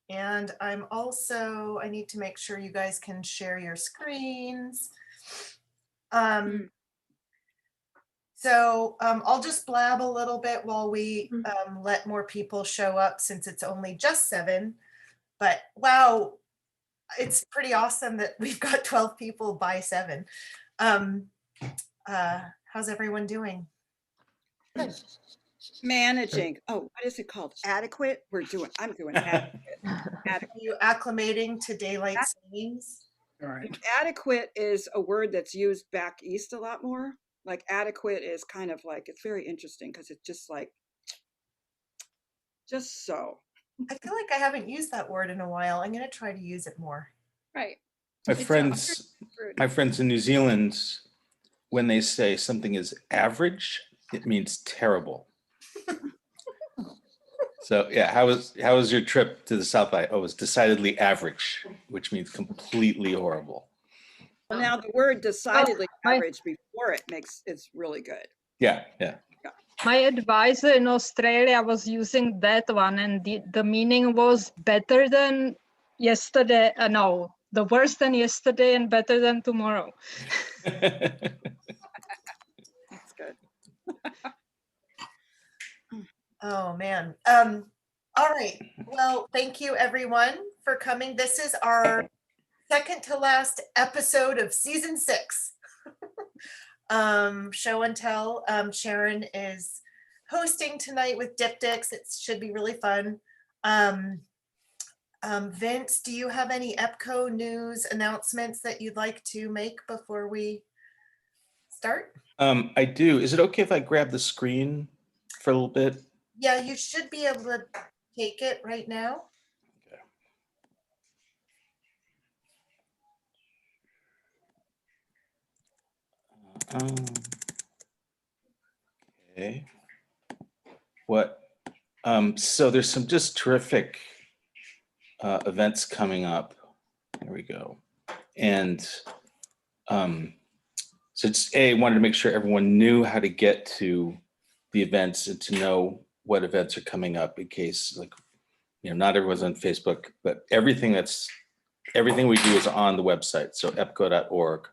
And I need to make sure you guys can share your screens. So I'll just blab a little bit while we let more people show up, since it's only just 7. But wow, it's pretty awesome that we've got 12 people by 7. How's everyone doing? Good. Managing. Oh, what is it called? Adequate? I'm doing adequate. Are you acclimating to daylight savings? All right. Adequate is a word that's used back east a lot more. Like adequate is kind of like, it's very interesting because it's just like, just so. I feel like I haven't used that word in a while. I'm going to try to use it more. Right. My friends in New Zealand, when they say something is average, it means terrible. So yeah, how was your trip to the South by? Oh, it was decidedly average, which means completely horrible. Well, now the word decidedly average before it's really good. Yeah. My advisor in Australia was using that one, and the meaning was better than yesterday. No, the worse than yesterday and better than tomorrow. That's good. Oh man. All right. Well, thank you everyone for coming. This is our second to last episode of season 6. Show and Tell. Sharon is hosting tonight with Dyptichs. It should be really fun. Vince, do you have any EBPCO news announcements that you'd like to make before we start? I do. Is it okay if I grab the screen for a little bit? Yeah, you should be able to take it right now. Okay. So there's some just terrific events coming up. There we go. And so it's wanted to make sure everyone knew how to get to the events and to know what events are coming up, in case, not everyone's on Facebook, but everything we do is on the website. So epco.org.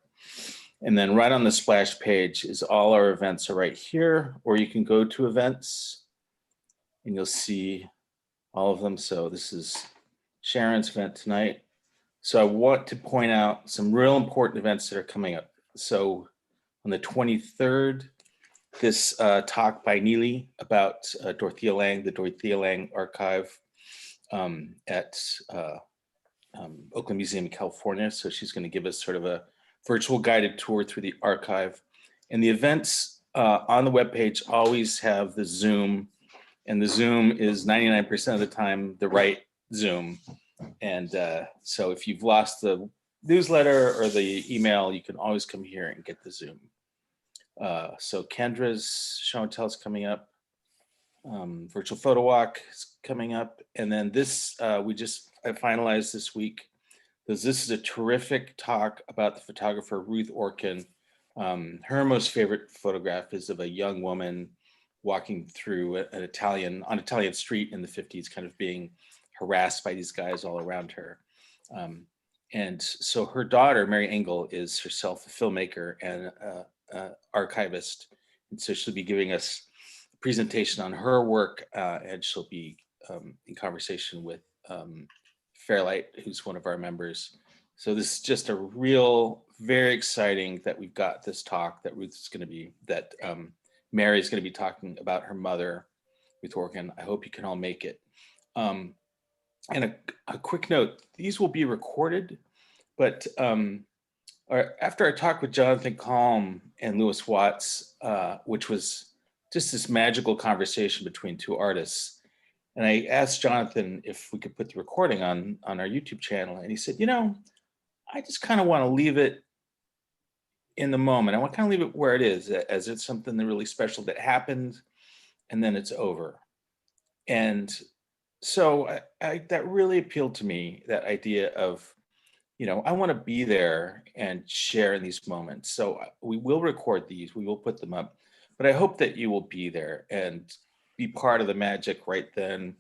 And then right on the splash page is all our events are right here, or you can go to events and you'll see all of them. So this is Sharon's event tonight. So I want to point out some real important events that are coming up. So on the 23rd, this talk by Neely about Dorothea Lange, the Dorothea Lange Archive at Oakland Museum in California. So she's going to give us sort of a virtual guided tour through the archive. And the events on the webpage always have the Zoom, and the Zoom is 99% of the time the right Zoom. And so if you've lost the newsletter or the email, you can always come here and get the Zoom. So Kendra's Show and Tell is coming up. Virtual Photo Walk is coming up. And then this, I finalized this week. This is a terrific talk about the photographer Ruth Orkin. Her most favorite photograph is of a young woman walking through on Italian street in the 50s, kind of being harassed by these guys all around her. And so her daughter, Mary Engel, is herself a filmmaker and archivist. And so she'll be giving us a presentation on her work, and she'll be in conversation with Fairlight, who's one of our members. So this is just a real, very exciting that we've got this talk that Ruth's going to be, that Mary's going to be talking about her mother, Ruth Orkin. I hope you can all make it. And a quick note, these will be recorded, but after our talk with Jonathan Kalm and Lewis Watts, which was just this magical conversation between two artists, and I asked Jonathan if we could put the recording on our YouTube channel, and he said, I just kind of want to leave it in the moment. I want to kind of leave it where it is, as it's something that really special that happened, and then it's over. And so that really appealed to me, that idea of, I want to be there and share in these moments. So we will record these, we will put them up, but I hope that you will be there and be part of the magic right then,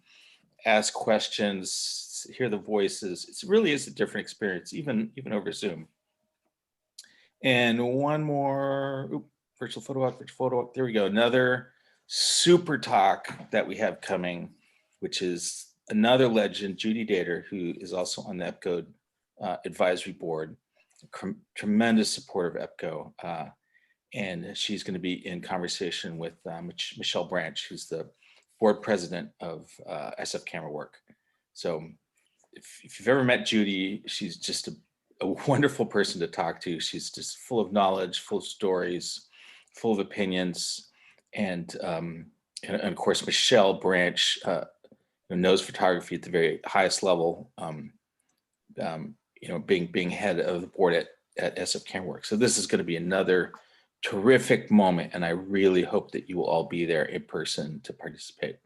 ask questions, face, hear the voices. It really is a different experience, even over Zoom. And one more virtual photo walk. There we go. Another super talk that we have coming, which is another legend, Judy Dater, who is also on the EBPCO advisory board, tremendous supporter of EBPCO. And she's going to be in conversation with Michelle Branch, who's the board president of SF Camera Work. So if you've ever met Judy, she's just a wonderful person to talk to. She's just full of knowledge, full of stories, full of opinions. And of course, Michelle Branch knows photography at the very highest level, being head of the board at SF Camera Work. So this is going to be another terrific moment, and I really hope that you will all be there in person to participate.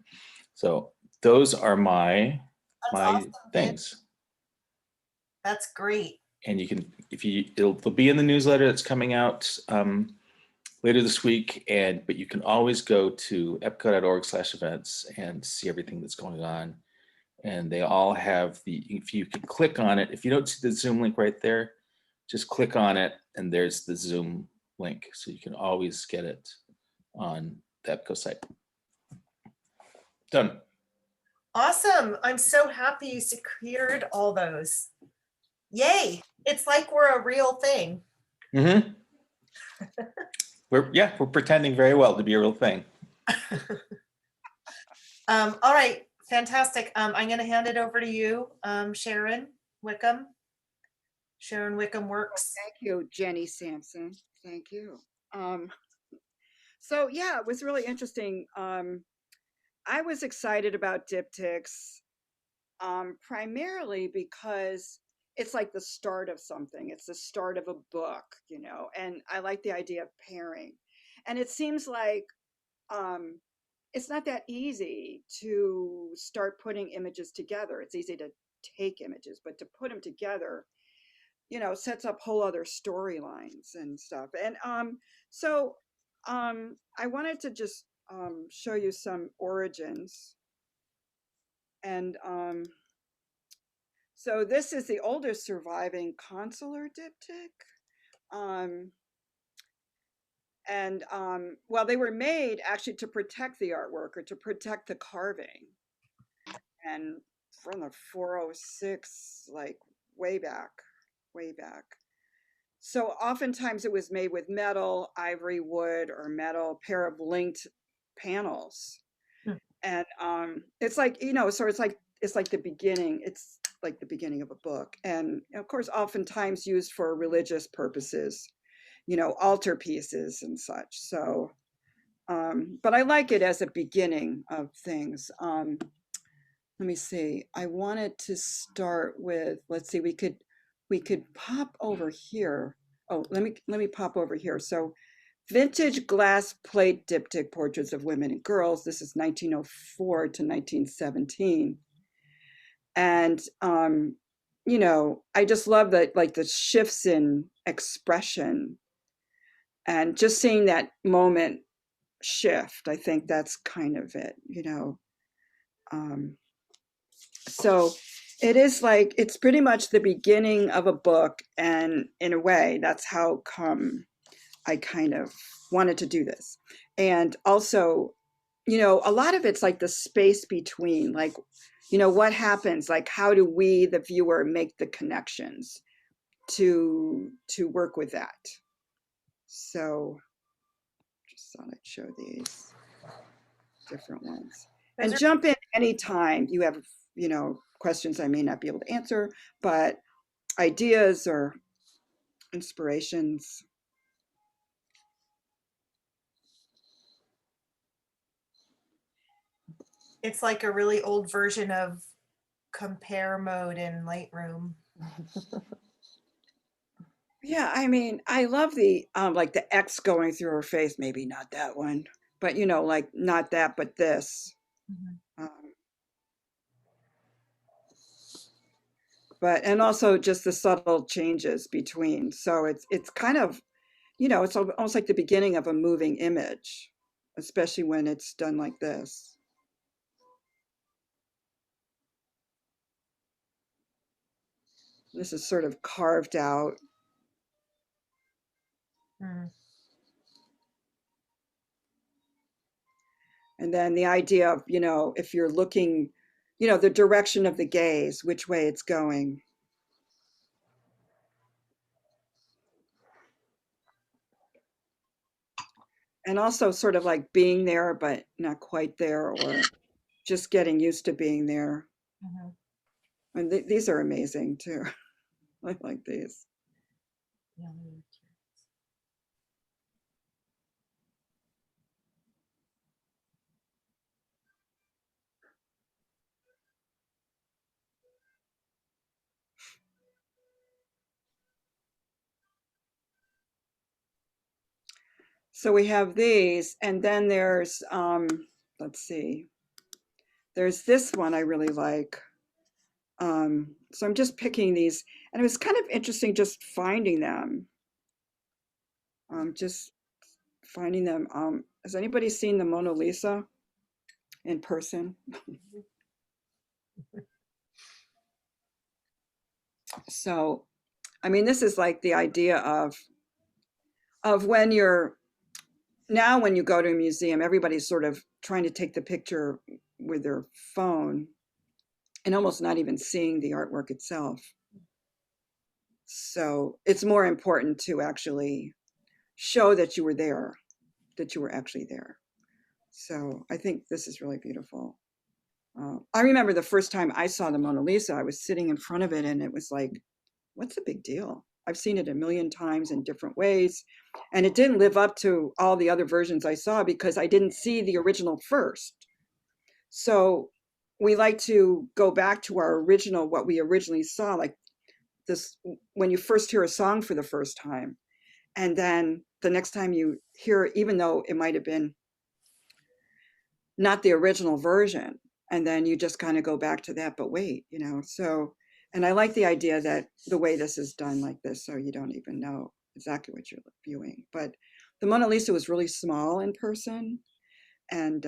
So those are my Awesome, things. That's great. And you can, it'll be in the newsletter that's coming out later this week, but you can always go to epco.org/events and see everything that's going on. And they all have if you can click on it, if you don't see the Zoom link right there, just click on it and there's the Zoom link. So you can always get it on the EBPCO site. Done. Awesome. I'm so happy you secured all those. Yay. It's like we're a real thing. Mm-hmm. We're pretending very well to be a real thing. All right. Fantastic. I'm going to hand it over to you, Sharon Wickham. Sharon Wickham Works. Thank you, Jenny Sampson. Thank you. So yeah, it was really interesting. I was excited about Dyptichs primarily because it's like the start of something. It's the start of a book, and I like the idea of pairing. And it seems like it's not that easy to start putting images together. It's easy to take images, but to put them together, sets up whole other storylines and stuff. And so I wanted to just show you some origins. And so this is the oldest surviving consular diptych. Well, they were made actually to protect the artwork or to protect the carving. And from the 406, like way back. So oftentimes it was made with metal, ivory, wood, or metal, pair of linked panels. And it's like, so it's like the beginning. It's like the beginning of a book. And of course, oftentimes used for religious purposes, altar pieces and such. So, but I like it as a beginning of things. Let me see. I wanted to start with, let's see, we could pop over here. Oh, let me pop over here. So vintage glass plate diptych portraits of women and girls. This is 1904 to 1917. And, I just love that, like the shifts in expression and just seeing that moment shift. I think that's kind of it, So it is like, it's pretty much the beginning of a book. And in a way, that's how come I kind of wanted to do this. And also, a lot of it's like the space between, like, what happens, like, how do we, the viewer, make the connections to work with that? So just thought I'd show these different ones. And jump in anytime you have, questions I may not be able to answer, but ideas or inspirations. It's like a really old version of compare mode in Lightroom. Yeah, I mean, I love the like the X going through her face. Maybe not that one, but like not that, but this. But and also just the subtle changes between. So it's kind of, it's almost like the beginning of a moving image, especially when it's done like this. This is sort of carved out. Mm. And then the idea of, you know, if you're looking, you know, the direction of the gaze, which way it's going. And also sort of like being there, but not quite there, or just getting used to being there. Mhm. And these are amazing too. I like these. Yeah. So we have these, and then there's, let's see, there's this one I really like. So I'm just picking these, and it was kind of interesting just finding them. Just finding them. Has anybody seen the Mona Lisa in person? So, I mean, this is like the idea of when you're now when you go to a museum, everybody's sort of trying to take the picture with their phone and almost not even seeing the artwork itself. So it's more important to actually show that you were there, that you were actually there. So I think this is really beautiful. I remember the first time I saw the Mona Lisa, I was sitting in front of it and it was like, what's the big deal? I've seen it a million times in different ways. And it didn't live up to all the other versions I saw because I didn't see the original first. So we like to go back to our original, what we originally saw, like this, when you first hear a song for the first time. And then the next time you hear it, even though it might have been not the original version, and then you just kind of go back to that, but wait, you know. So, and I like the idea that the way this is done like this, so you don't even know exactly what you're viewing. But the Mona Lisa was really small in person, and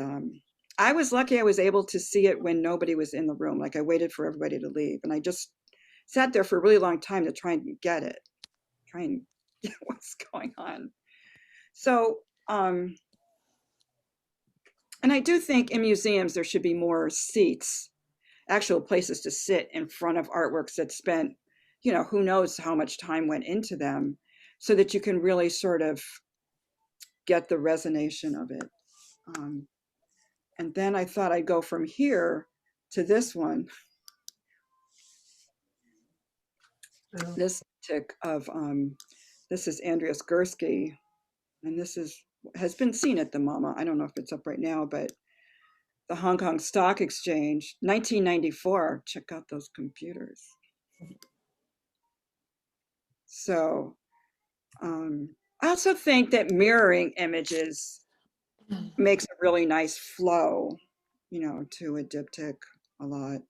I was lucky I was able to see it when nobody was in the room. Like I waited for everybody to leave, and I just sat there for a really long time to try and get it, try and get what's going on. So, and I do think in museums there should be more seats, actual places to sit in front of artworks that spent, you know, who knows how much time went into them, so that you can really sort of get the resonation of it. And then I thought I'd go from here to this one, Ooh. this tick of, this is Andreas Gursky, and this has been seen at the MoMA. I don't know if it's up right now, but the Hong Kong Stock Exchange, 1994. Check out those computers. So I also think that mirroring images makes a really nice flow, you know, to a diptych a lot.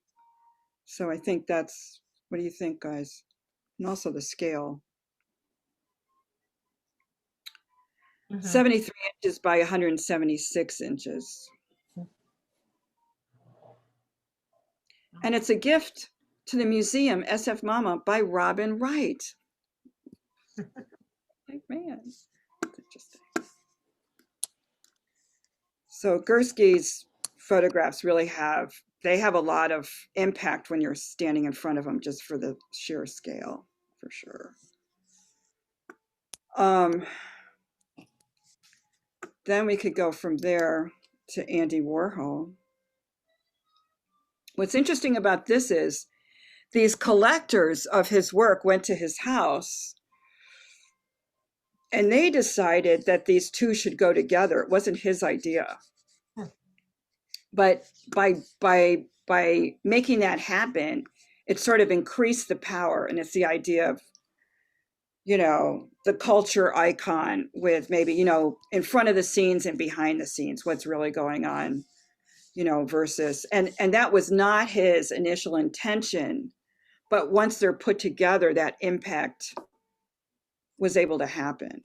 So I think that's, what do you think, guys? And also the scale. Mhm. 73 inches by 176 inches. And it's a gift to the museum, SF MoMA, by Robin Wright. Like, man, that's interesting. So Gursky's photographs really have a lot of impact when you're standing in front of them, just for the sheer scale, for sure. Then we could go from there to Andy Warhol. What's interesting about this is these collectors of his work went to his house and they decided that these two should go together. It wasn't his idea. But by making that happen, it sort of increased the power. And it's the idea of, you know, the culture icon with maybe, you know, in front of the scenes and behind the scenes, what's really going on, you know, versus, and that was not his initial intention, but once they're put together, that impact was able to happen.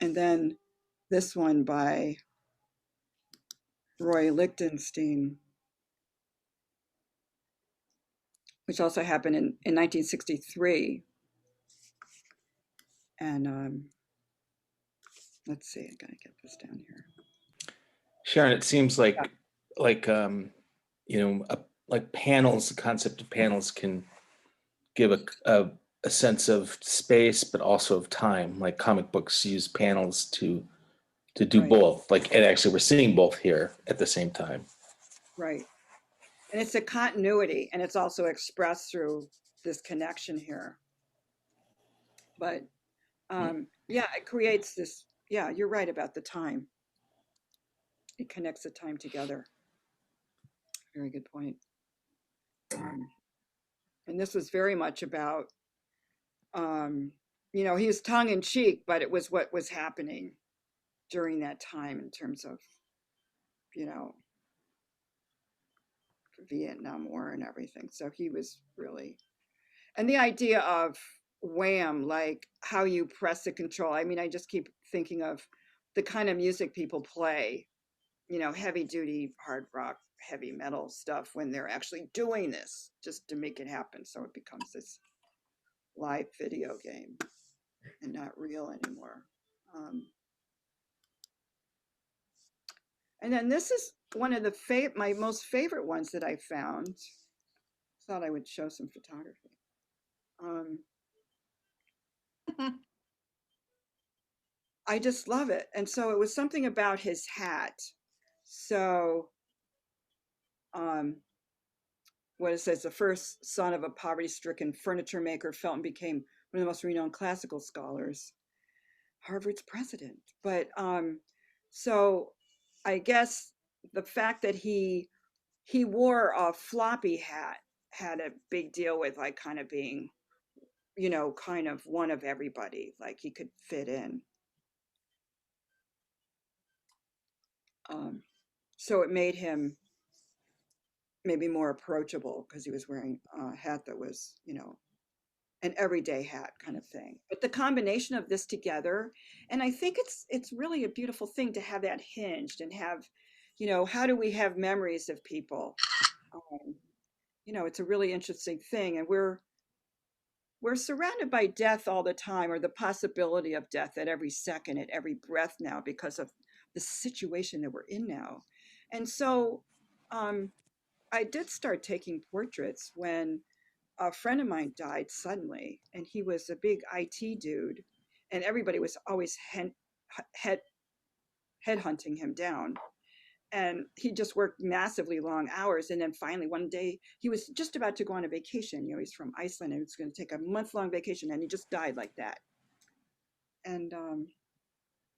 And then this one by Roy Lichtenstein. which also happened in 1963. And let's see, I gotta get this down here. Sharon, it seems like you know, like panels, the concept of panels can give a sense of space, but also of time. Like comic books use panels to do Right. both. Like, and actually, we're seeing both here at the same time. Right. And it's a continuity, and it's also expressed through this connection here. But yeah, it creates this, yeah, you're right about the time. It connects the time together. Very good point. And this was very much about, you know, he was tongue in cheek, but it was what was happening during that time in terms of, you know, Vietnam War and everything. So he was really, and the idea of wham, like how you press the control. I mean, I just keep thinking of the kind of music people play, you know, heavy duty, hard rock, heavy metal stuff when they're actually doing this just to make it happen. So it becomes this live video game and not real anymore. And then this is one of the my most favorite ones that I found. Thought I would show some photography. I just love it. And so it was something about his hat. So what it says, the first son of a poverty-stricken furniture maker, Felton became one of the most renowned classical scholars, Harvard's president. But so I guess the fact that he wore a floppy hat had a big deal with like kind of being, you know, kind of one of everybody, like he could fit in. So it made him maybe more approachable because he was wearing a hat that was, you know, an everyday hat kind of thing. But the combination of this together, and I think it's really a beautiful thing to have that hinged and have, you know, how do we have memories of people? You know, it's a really interesting thing, and we're surrounded by death all the time, or the possibility of death at every second, at every breath now, because of the situation that we're in now. And so I did start taking portraits when a friend of mine died suddenly, and he was a big IT dude, and everybody was always headhunting him down. And he just worked massively long hours. And then finally, one day, he was just about to go on a vacation. You know, he's from Iceland, and it's going to take a month-long vacation, and he just died like that. And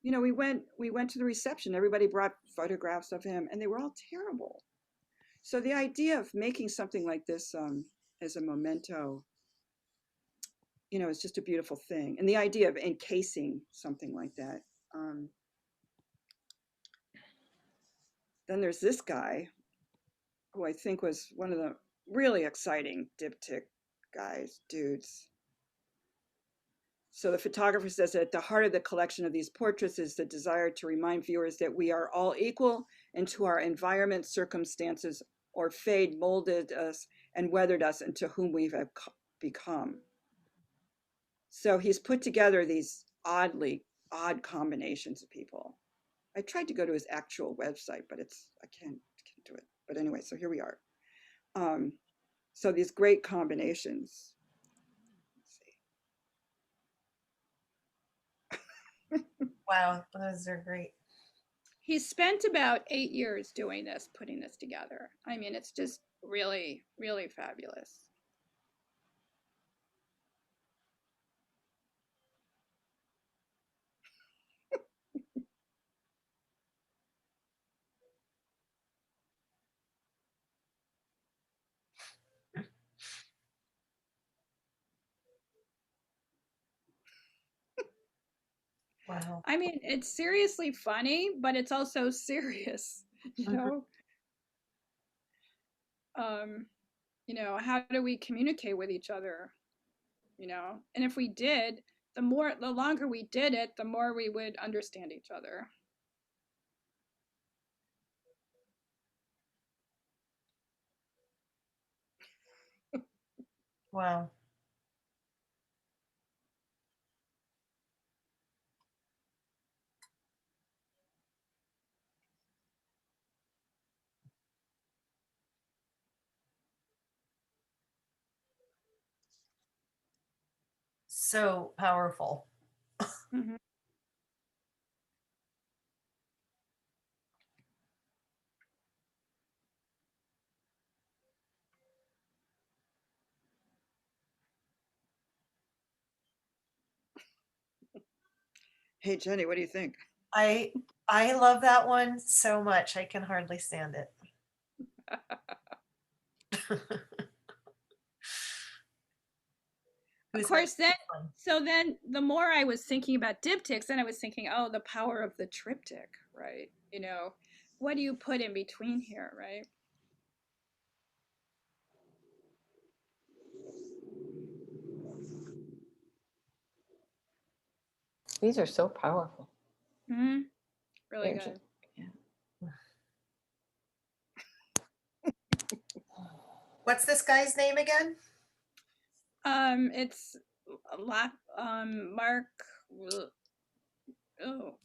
you know, we went to the reception. Everybody brought photographs of him, and they were all terrible. So the idea of making something like this as a memento, you know, is just a beautiful thing. And the idea of encasing something like that. Then there's this guy, who I think was one of the really exciting diptych dudes. So the photographer says that at the heart of the collection of these portraits is the desire to remind viewers that we are all equal, and to our environment, circumstances, or fate molded us and weathered us into whom we've become. So he's put together these odd combinations of people. I tried to go to his actual website, but I can't do it. But anyway, so here we are. So these great combinations. Let's see. Wow, those are great. He spent about 8 years doing this, putting this together. I mean, it's just really, really fabulous. Wow. I mean, it's seriously funny, but it's also serious, you know? You know, how do we communicate with each other? You know, and if we did, the longer we did it, the more we would understand each other. Wow. So powerful. Mhm. Hey, Jenny, what do you think? I love that one so much. I can hardly stand it. Of Who's course, then, next one? so then the more I was thinking about diptychs, then I was thinking, oh, the power of the triptych, right? You know, what do you put in between here, right? These are so powerful. Hmm. Really They're good. just- yeah. What's this guy's name again? It's Mark. Oh,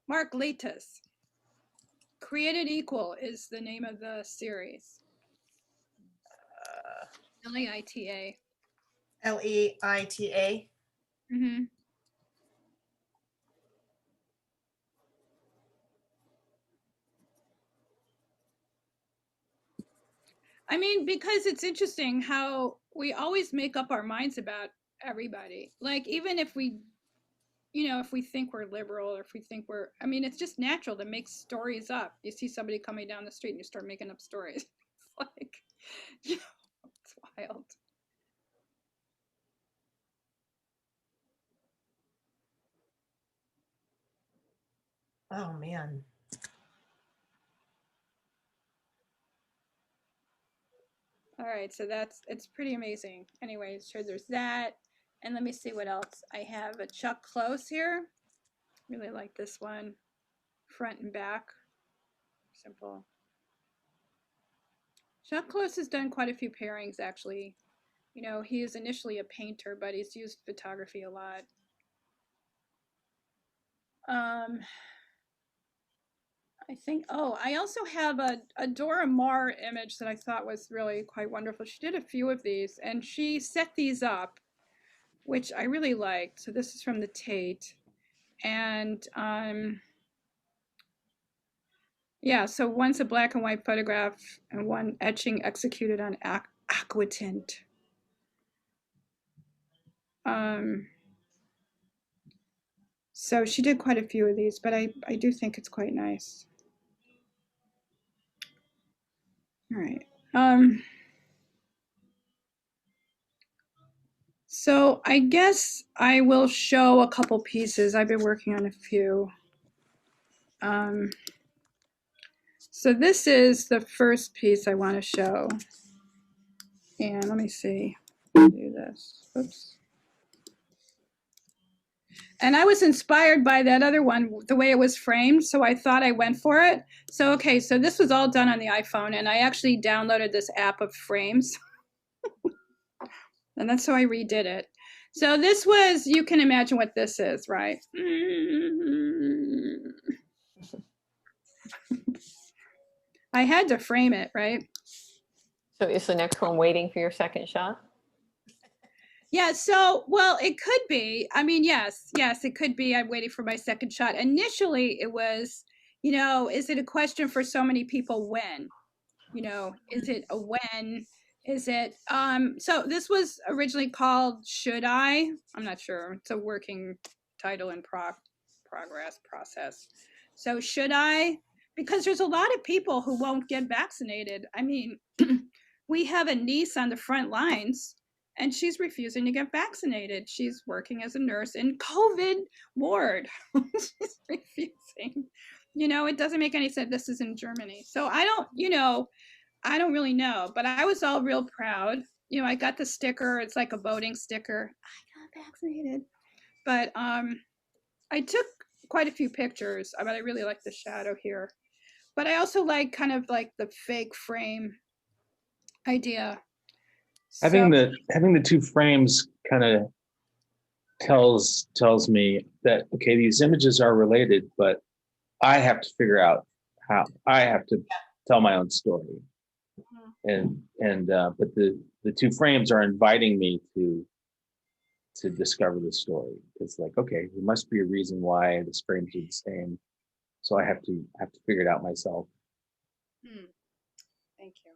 Mark Leightus. Created Equal is the name of the series. Leita. Leita. Mm-hmm. I mean, because it's interesting how we always make up our minds about everybody. Like, even if we, you know, if we think we're liberal or if we think we're, I mean, it's just natural to make stories up. You see somebody coming down the street and you start making up stories. It's like, you know, it's wild. Oh man. All right, so it's pretty amazing. Anyway, sure, there's that. And let me see what else. I have a Chuck Close here. Really like this one. Front and back. Simple. Chuck Close has done quite a few pairings, actually. You know, he is initially a painter, but he's used photography a lot. I think, oh, I also have a Dora Maar image that I thought was really quite wonderful. She did a few of these, and she set these up, which I really liked. So this is from the Tate. And yeah, so one's a black and white photograph and one etching executed on aquatint. So she did quite a few of these, but I do think it's quite nice. All right. So I guess I will show a couple pieces. I've been working on a few. So this is the first piece I want to show. And let me see. Do this. Oops. And I was inspired by that other one, the way it was framed, so I thought I went for it. So, okay, so this was all done on the iPhone, and I actually downloaded this app of frames. And that's how I redid it. So this was, you can imagine what this is, right? I had to frame it, right? So is the next one waiting for your second shot? Yeah, so, well, it could be. I mean, yes, it could be. I'm waiting for my second shot. Initially, it was, you know, is it a question for so many people when? You know, is it a when? Is it, so this was originally called Should I? I'm not sure. It's a working title in process. So should I? Because there's a lot of people who won't get vaccinated. I mean, we have a niece on the front lines and she's refusing to get vaccinated. She's working as a nurse in COVID ward. She's refusing. You know, it doesn't make any sense. This is in Germany. So I don't, you know, I don't really know, but I was all real proud. You know, I got the sticker. It's like a voting sticker. I got vaccinated. But I took quite a few pictures. I mean, I really like the shadow here. But I also like kind of like the fake frame idea. Having So, the two frames kind of tells me that, okay, these images are related, but I have to figure out how. I have to tell my own story. But the two frames are inviting me to discover the story. It's like, okay, there must be a reason why the frames are the same, so I have to figure it out myself. thank you.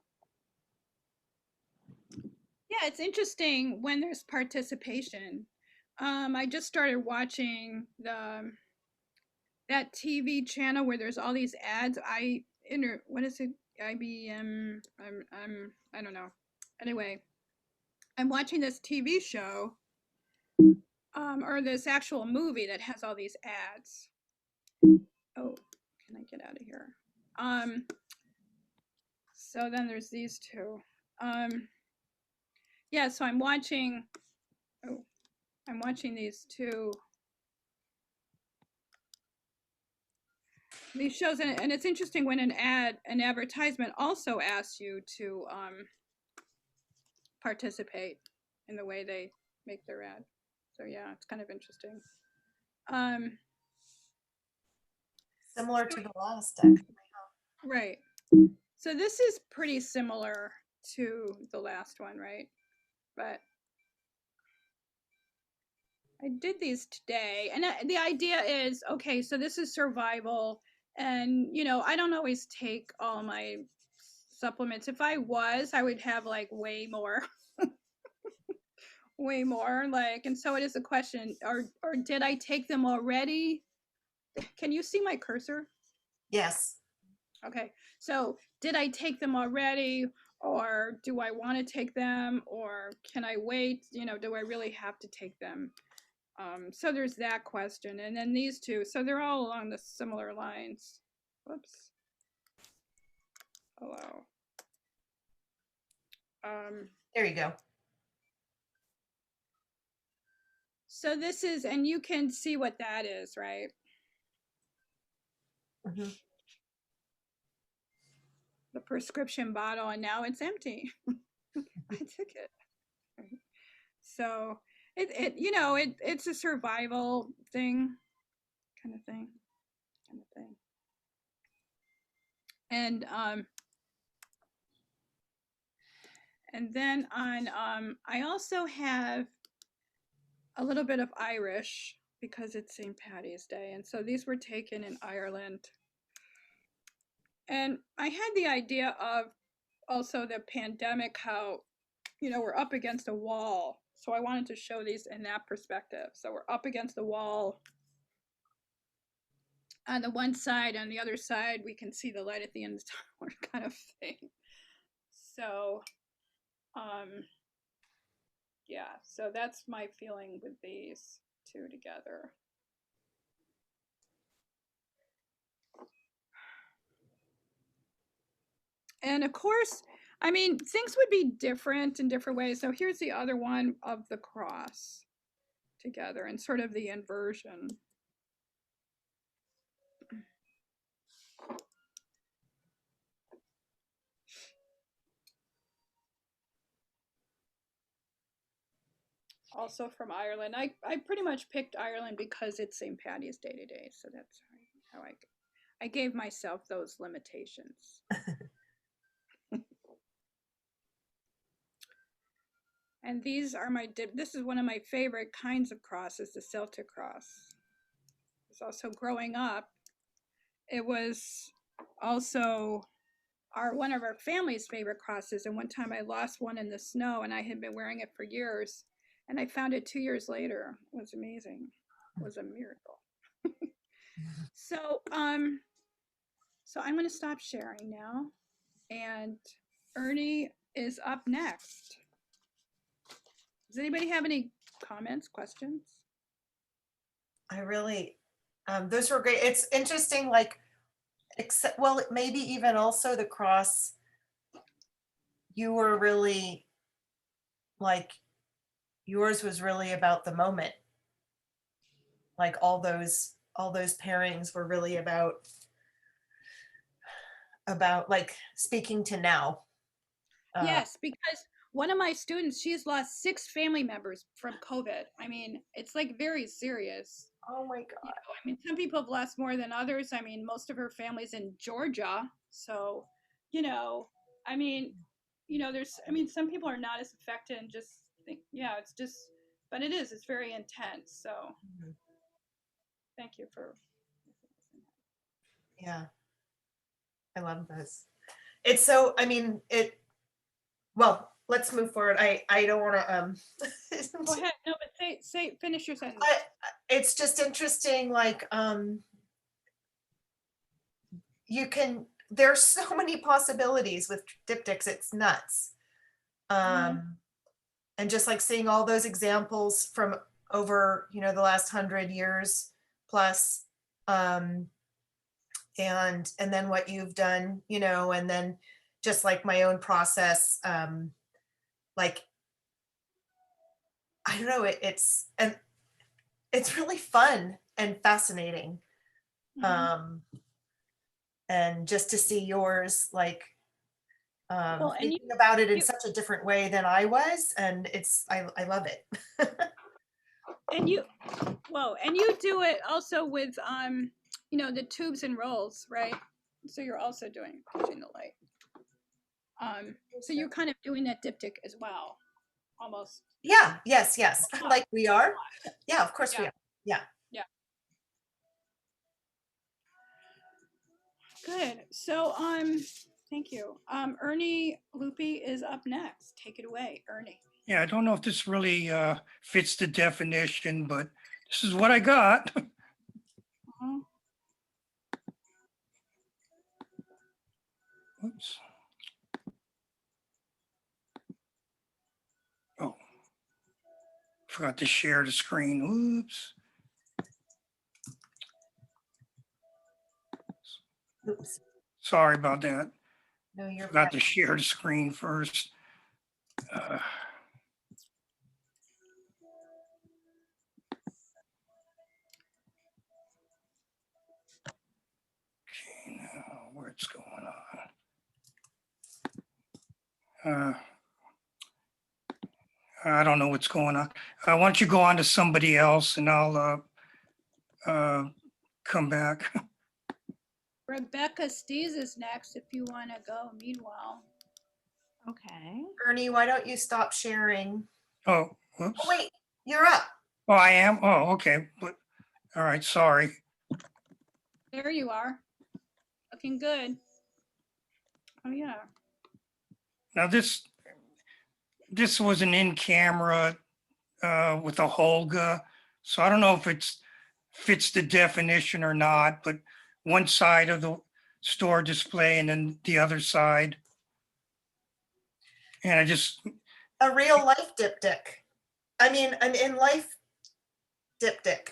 Yeah, it's interesting when there's participation. I just started watching that TV channel where there's all these ads. What is it? IBM. I don't know. Anyway, I'm watching this TV show, or this actual movie that has all these ads. Oh, can I get out of here? So then there's these two. Yeah, so I'm watching these shows, and it's interesting when an advertisement also asks you to participate in the way they make their ad. So yeah, it's kind of interesting. Similar to the last, actually. Right. So this is pretty similar to the last one, right? But I did these today, and the idea is, okay, so this is survival, and I don't always take all my supplements. If I was, I would have like way more, like, and so it is a question, or did I take them already? Can you see my cursor? Yes. Okay, so did I take them already, or do I want to take them, or can I wait? Do I really have to take them? So there's that question, and then these two. So they're all along the similar lines. Whoops. Hello. There you go. So this is, and you can see what that is, right? Mm-hmm. The prescription bottle, and now it's empty. I took it. So it's a survival thing, kind of thing. And then on I also have a little bit of Irish because it's St. Patty's Day, and so these were taken in Ireland. And I had the idea of also the pandemic, how we're up against a wall. So I wanted to show these in that perspective. So we're up against the wall. On the one side, on the other side, we can see the light at the end of the tunnel, kind of thing. So, yeah, so that's my feeling with these two together. And of course, I mean, things would be different in different ways. So here's the other one of the cross together and sort of the inversion. Also from Ireland. I pretty much picked Ireland because it's St. Patty's Day today. So that's how I gave myself those limitations. And these are this is one of my favorite kinds of crosses, the Celtic cross. It's also growing up. It was also one of our family's favorite crosses. And one time I lost one in the snow, and I had been wearing it for years. And I found it 2 years later. It was amazing. It was a miracle. So I'm going to stop sharing now. And Ernie is up next. Does anybody have any comments, questions? I really, those were great. It's interesting, like, well, maybe even also the cross, you were really, like, yours was really about the moment. Like all those pairings were really about like speaking to now. Yes, because one of my students, she's lost 6 family members from COVID. I mean, it's like very serious. Oh my You God. know, I mean, some people have lost more than others. I mean, most of her family's in Georgia. So, you know, I mean, some people are not as affected and just think, yeah, it's just, but it's very intense. So Mhm. thank you for. Yeah. I love this. It's so, I mean, well, let's move forward. I don't want to, Go ahead. No, but finish your sentence. it's just interesting, like, there's so many possibilities with Dyptichs, it's nuts. And just like seeing all those examples from over, the last 100 years plus, and then what you've done, and then just like my own process, like, I don't know, it's really fun and fascinating. And just to see yours, like, Well, and thinking about it in such a different way than I was, and I love it. and you do it also with the tubes and rolls, right? So you're also pushing the light. So you're kind of doing that diptych as well, almost. Yeah, yes, like we are. Yeah, of course we are. Yeah. Good. So thank you. Ernie Loopy is up next. Take it away, Ernie. Yeah, I don't know if this really fits the definition, but this is what I got. Oops. Oh, forgot to share the screen. Oops. Oops. Sorry about that. No, you're Forgot fine. to share the screen first. Okay, now what's going on? I don't know what's going on. Why don't you go on to somebody else and I'll come back. Rebecca Stees is next if you want to go. Meanwhile. Okay. Ernie, why don't you stop sharing? Oh, whoops. Oh, wait, you're up. Oh, I am? Oh, okay. But all right, sorry. There you are. Looking good. Oh yeah. Now this was an in-camera with a Holga. So I don't know if it fits the definition or not, but one side of the store display and then the other side. And I just, A real life diptych. I mean, an in life diptych.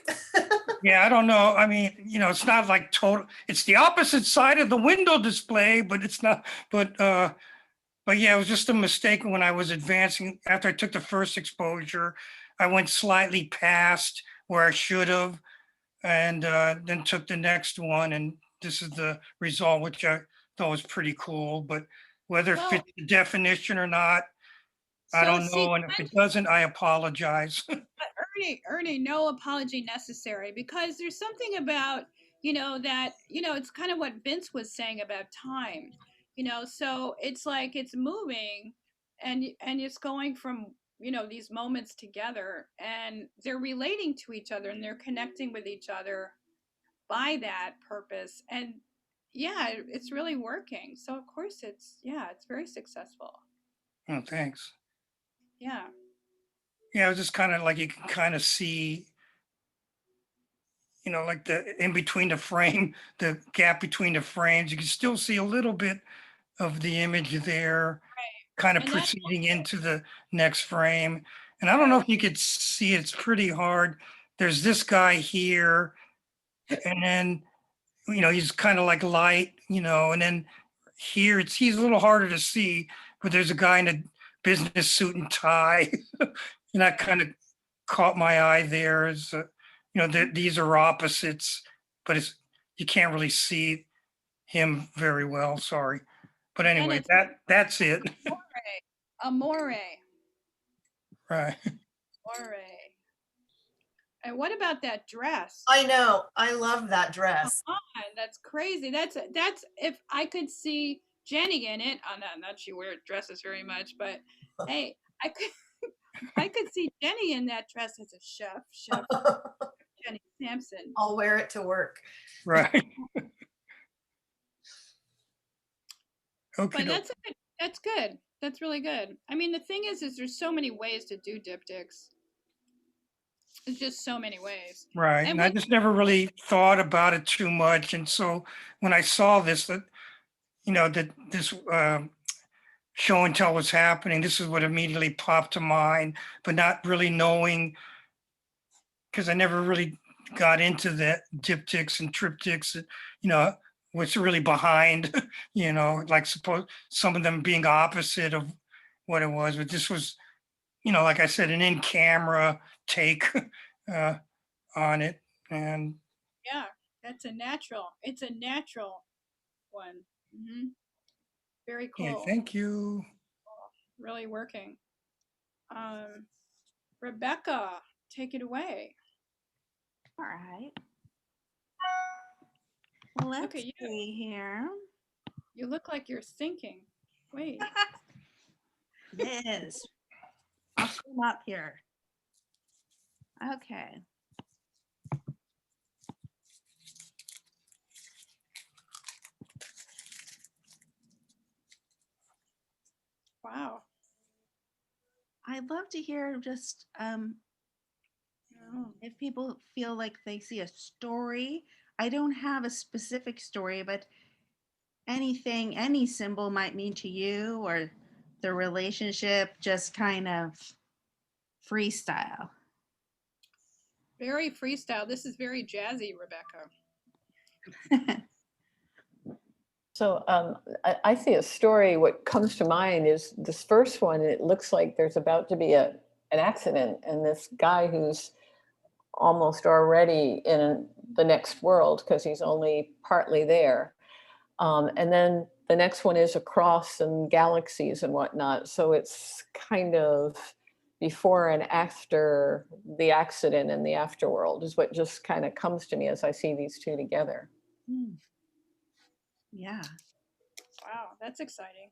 yeah, I don't know. I mean, it's not like total, it's the opposite side of the window display, but it's not, but yeah, it was just a mistake when I was advancing. After I took the first exposure, I went slightly past where I should have, and then took the next one. And this is the result, which I thought was pretty cool. But whether it fits the definition or not, I don't know. And if it doesn't, I apologize. Ernie, no apology necessary, because there's something about, that, it's kind of what Vince was saying about time, so it's like it's moving and it's going from, these moments together, and they're relating to each other and they're connecting with each other by that purpose. And yeah, it's really working. So of course it's very successful. Oh, thanks. Yeah. Yeah, it was just kind of like you can kind of see, like the in between the frame, the gap between the frames, you can still see a little bit of the image there, kind of proceeding into the next frame. And I don't know if you could see, it's pretty hard. There's this guy here, and then, he's kind of like light, and then here he's a little harder to see, but there's a guy in a business suit and tie. And that kind of caught my eye there. As these are opposites, but you can't really see him very well. Sorry, but anyway, that's it. Amore. Right. Amore. And what about that dress? I know. I love that dress. Come on, that's crazy. That's if I could see Jenny in it. Not that she wears dresses very much, but hey, I could see Jenny in that dress as a chef Jenny Sampson. I'll wear it to work. Right. But Okay. that's good. That's really good. I mean, the thing is there's so many ways to do diptychs. There's just so many ways. Right. And I what- just never really thought about it too much. And so when I saw this, that, you know, that this show and tell was happening, this is what immediately popped to mind, but not really knowing, because I never really got into the diptychs and triptychs, you know, what's really behind, you know, like suppose some of them being opposite of what it was. But this was, you know, like I said, an in-camera take on it. And Yeah, that's a natural. It's a natural one. Very cool. yeah, thank you. Really working. Rebecca, take it away. All right. Well, let's Look at you. see here. You look like you're thinking. Wait. It is. I'll come up here. Okay. Wow. I'd love to hear just if people feel like they see a story. I don't have a specific story, but anything, any symbol might mean to you, or the relationship, just kind of freestyle. Very freestyle. This is very jazzy, Rebecca. So I see a story. What comes to mind is this first one. It looks like there's about to be an accident, and this guy who's almost already in the next world because he's only partly there. And then the next one is across and galaxies and whatnot. So it's kind of before and after the accident and the afterworld is what just kind of comes to me as I see these two together. Yeah. Wow, that's exciting.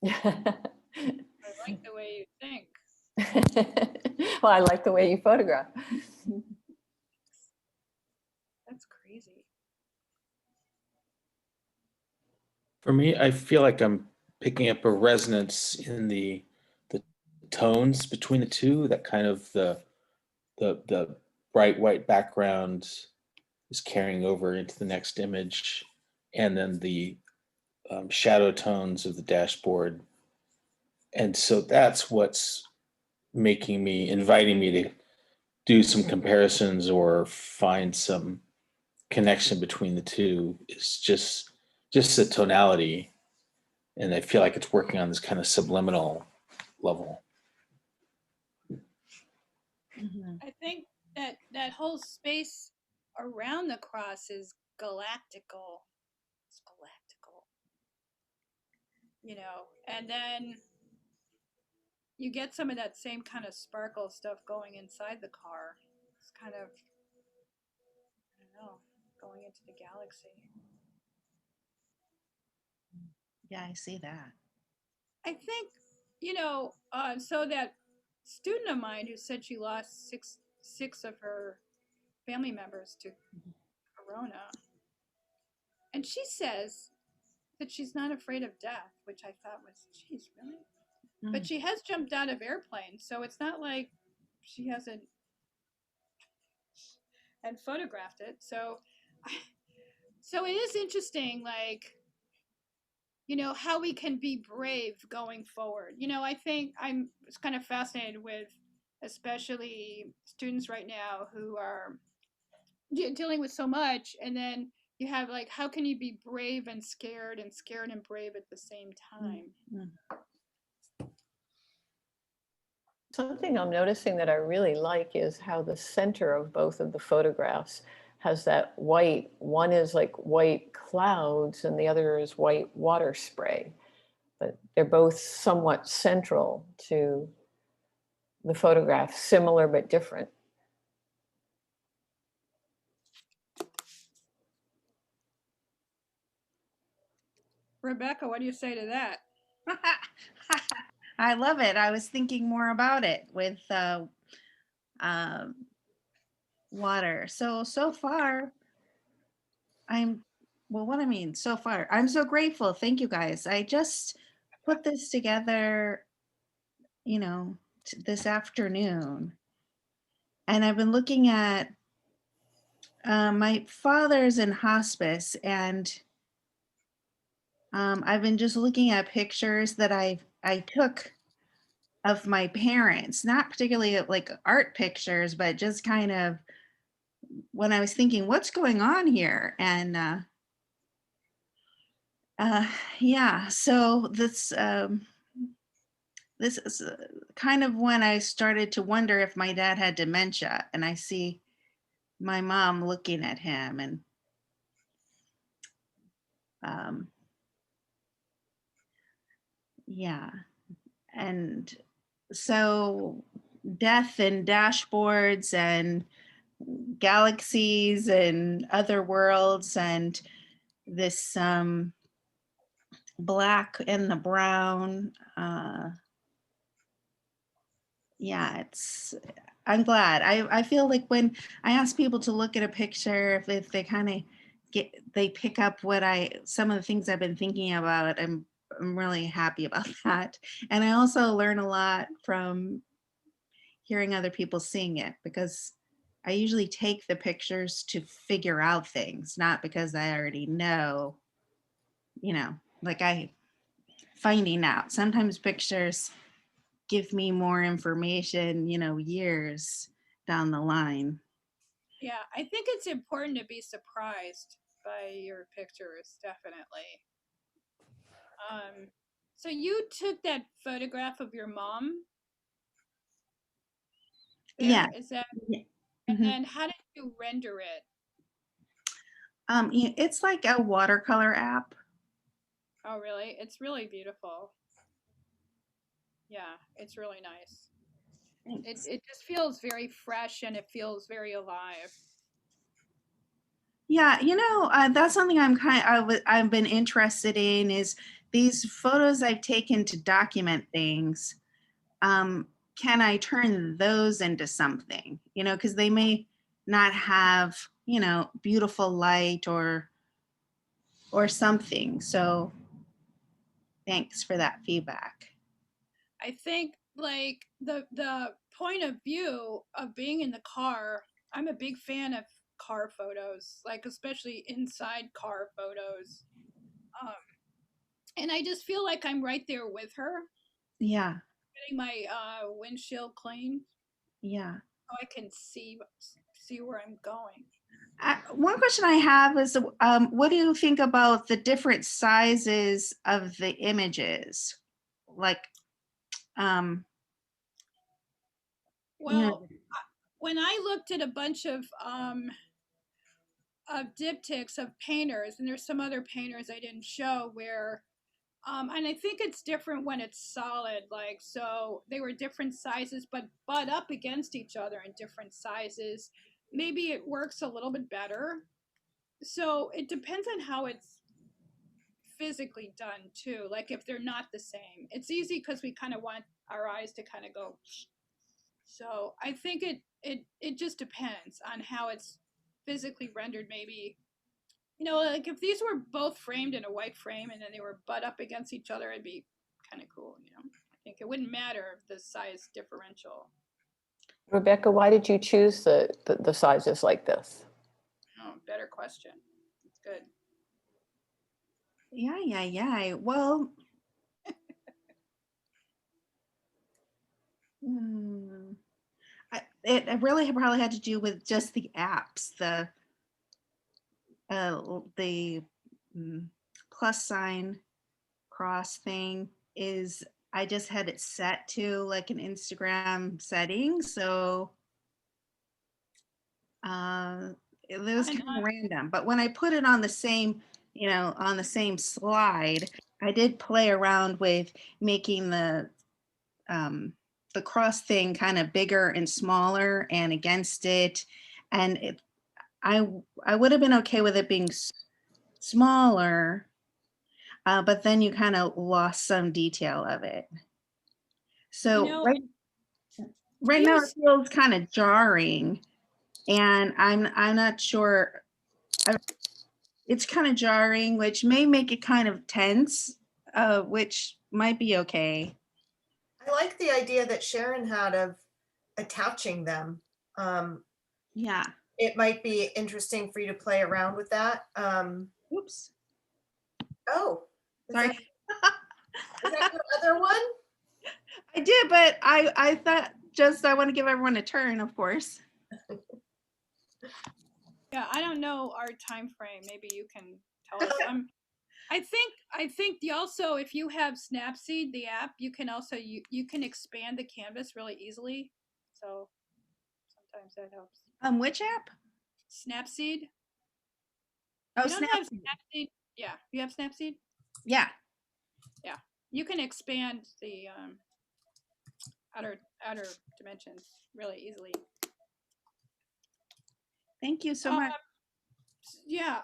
I like the way you think. Well, I like the way you photograph. That's crazy. For me, I feel like I'm picking up a resonance in the tones between the two. That kind of the bright white background is carrying over into the next image, and then the shadow tones of the dashboard. And so that's what's inviting me to do some comparisons or find some connection between the two. Is just the tonality. And I feel like it's working on this kind of subliminal level. I think that whole space around the cross is galactical. It's galactical. You know, and then you get some of that same kind of sparkle stuff going inside the car. It's kind of, I don't know, going into the galaxy. Yeah, I see that. I think, you know, so that student of mine who said she lost six of her family members to corona, and she says that she's not afraid of death, which I thought was, geez, really? But she has jumped out of airplanes, so it's not like she hasn't and photographed it. So it is interesting, like, you know, how we can be brave going forward. You know, I think I'm kind of fascinated with especially students right now who are dealing with so much, and then you have like, how can you be brave and scared and brave at the same time? Something I'm noticing that I really like is how the center of both of the photographs has that white. One is like white clouds and the other is white water spray. but they're both somewhat central to the photograph, similar but different. Rebecca, what do you say to that? I love it. I was thinking more about it with water. So far, so far, I'm so grateful. Thank you guys. I just put this together, this afternoon. And I've been looking at, my father's in hospice, and I've been just looking at pictures that I took of my parents, not particularly like art pictures, but just kind of when I was thinking, what's going on here? And yeah, so this is kind of when I started to wonder if my dad had dementia, and I see my mom looking at him, and yeah, and so death and dashboards and galaxies and other worlds and this black and the brown. Yeah, I'm glad. I feel like when I ask people to look at a picture, if they kind of they pick up some of the things I've been thinking about, I'm really happy about that. And I also learn a lot from hearing other people seeing it, because I usually take the pictures to figure out things, not because I already know, like finding out. Sometimes pictures give me more information, years down the line. Yeah, I think it's important to be surprised by your pictures, definitely. So you took that photograph of your mom there? Yeah. Is that, Mm-hmm. and then how did you render it? It's like a watercolor app. Oh, really? It's really beautiful. Yeah, it's really nice. It just feels very fresh and it feels very alive. Yeah, that's something I've been interested in, is these photos I've taken to document things. Can I turn those into something? Because they may not have, beautiful light or something. So thanks for that feedback. I think like the point of view of being in the car, I'm a big fan of car photos, like especially inside car photos. Um, and I just feel like I'm right there with her, Yeah. getting my windshield cleaned, Yeah. so I can see where I'm going. One question I have is, what do you think about the different sizes of the images? Like, Well, when I looked at a bunch of diptychs of painters, and there's some other painters I didn't show where, and I think it's different when it's solid, like, so they were different sizes, but butt up against each other in different sizes. Maybe it works a little bit better. So it depends on how it's physically done too. Like if they're not the same, it's easy because we kind of want our eyes to kind of go. So I think it just depends on how it's physically rendered. Maybe, like if these were both framed in a white frame and then they were butt up against each other, it'd be kind of cool. I think it wouldn't matter the size differential. Rebecca, why did you choose the sizes like this? Oh, better question. It's good. Yeah. Well, it really probably had to do with just the apps. The plus sign cross thing is, I just had it set to like an Instagram setting, so it was kind of random. But when I put it on the same, on the same slide, I did play around with making the cross thing kind of bigger and smaller and against it. And I would have been okay with it being smaller, but then you kind of lost some detail of it. So You know, right now it feels kind of jarring, and I'm not sure. It's kind of jarring, which may make it kind of tense, which might be okay. I like the idea that Sharon had of attaching them. Yeah. It might be interesting for you to play around with that. Oops. Oh, is Sorry. is that your other one? I did, but I thought I want to give everyone a turn, of course. yeah, I don't know our time frame. Maybe you can tell us. I think you also, if you have Snapseed, the app, you can also you can expand the canvas really easily. So sometimes that helps. Which app? Snapseed. Oh, you don't have Snapseed. Snapseed. Yeah, you have Snapseed. Yeah. Yeah, you can expand the outer dimensions really easily. Thank you so much. Yeah.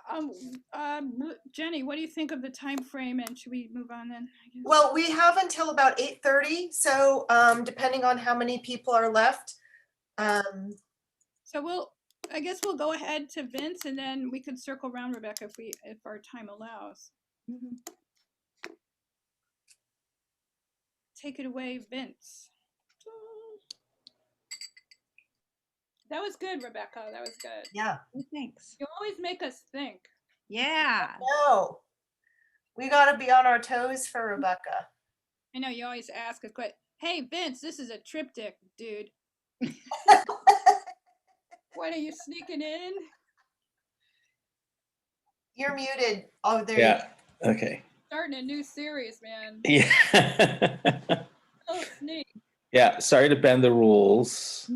Jenny, what do you think of the time frame? And should we move on then? I guess? Well, we have until about 8:30. So depending on how many people are left. So I guess we'll go ahead to Vince, and then we could circle around, Rebecca, if our time allows. Mm-hmm. Take it away, Vince. That was good, Rebecca. That was good. Yeah. Thanks. You always make us think. Yeah. No, we got to be on our toes for Rebecca. I know you always ask us, but hey, Vince, this is a triptych, dude. What are you sneaking in? You're muted. Oh, there Yeah. Okay. Starting a new series, man. Yeah. Oh, sneak. Yeah. Sorry to bend the rules.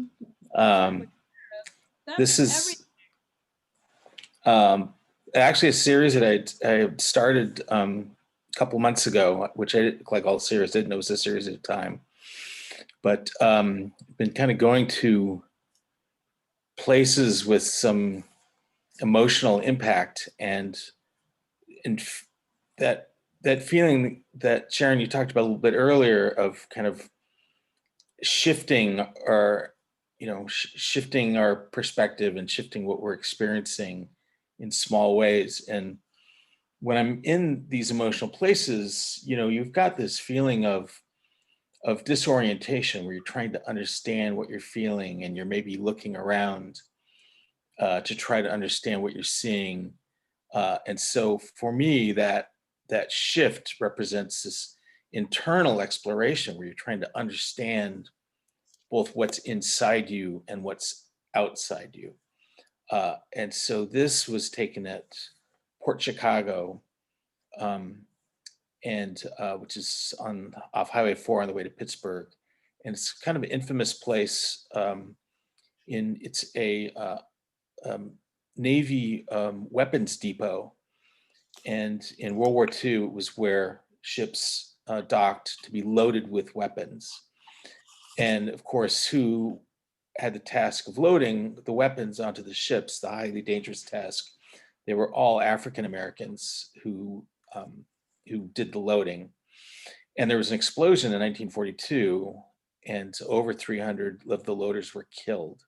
This is actually a series that I started a couple months ago, which I didn't, like all series, didn't know it was a series at a time. But been kind of going to places with some emotional impact, and that feeling that Sharon, you talked about a little bit earlier, of kind of shifting our, shifting our perspective and shifting what we're experiencing in small ways. And when I'm in these emotional places, you've got this feeling of disorientation where you're trying to understand what you're feeling, and you're maybe looking around to try to understand what you're seeing. And so for me, that shift represents this internal exploration where you're trying to understand both what's inside you and what's outside you. And so this was taken at Port Chicago, and which is off Highway 4 on the way to Pittsburgh. And it's kind of an infamous place. It's a Navy weapons depot. And in World War II, it was where ships docked to be loaded with weapons. And of course, who had the task of loading the weapons onto the ships, the highly dangerous task? They were all African Americans who did the loading. And there was an explosion in 1942, and over 300 of the loaders were killed.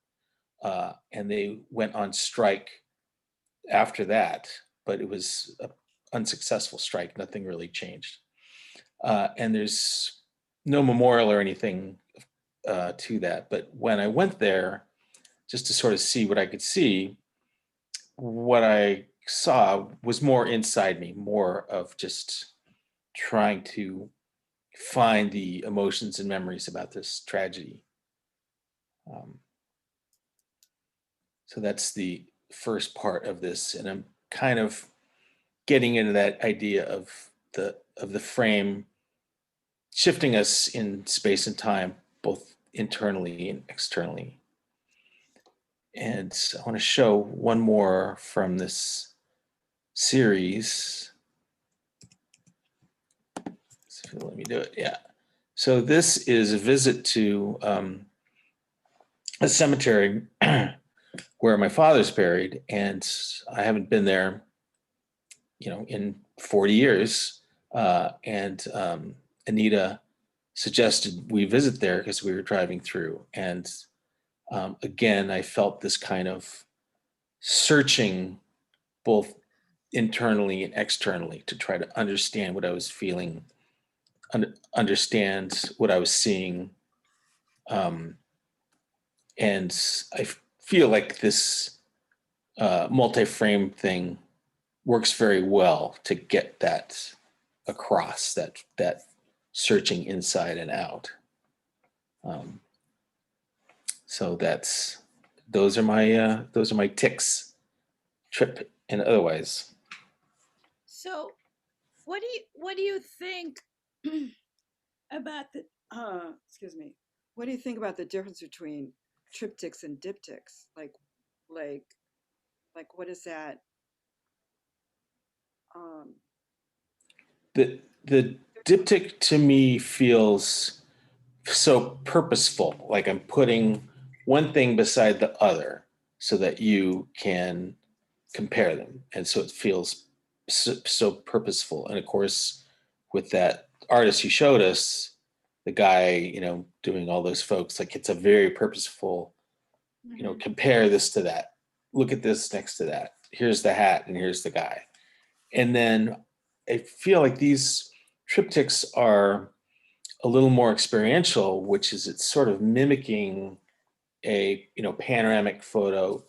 And they went on strike after that, but it was an unsuccessful strike. Nothing really changed. And there's no memorial or anything to that. But when I went there, just to sort of see what I could see, what I saw was more inside me, more of just trying to find the emotions and memories about this tragedy. So that's the first part of this, and I'm kind of getting into that idea of the frame shifting us in space and time, both internally and externally. And I want to show one more from this series. So let me do it. Yeah. So this is a visit to a cemetery where my father's buried, and I haven't been there, in 40 years. And Anita suggested we visit there because we were driving through. And again, I felt this kind of searching both internally and externally to try to understand what I was feeling, understand what I was seeing. And I feel like this multi-frame thing works very well to get that across, that searching inside and out. So those are my ticks, trip and otherwise. So what do you think about the Excuse me. What do you think about the difference between triptychs and diptychs? Like what is that? The diptych to me feels so purposeful, like I'm putting one thing beside the other so that you can compare them. And so it feels so purposeful. And of course, with that artist you showed us, the guy, doing all those folks, like it's a very purposeful, compare this to that. Look at this next to that. Here's the hat and here's the guy. And then I feel like these triptychs are a little more experiential, which is it's sort of mimicking a panoramic photo,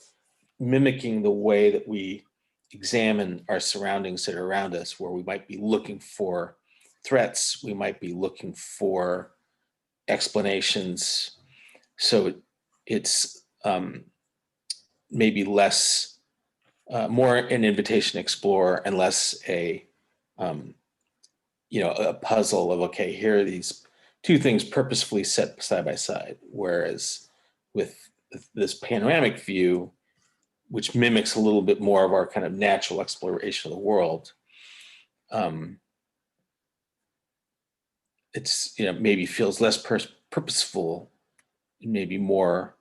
mimicking the way that we examine our surroundings that are around us, where we might be looking for threats, we might be looking for explanations. So it's maybe less, more an invitation to explore and less a puzzle of, okay, here are these two things purposefully set side by side. Whereas with this panoramic view, which mimics a little bit more of our kind of natural exploration of the world, it's, maybe feels less purposeful, maybe more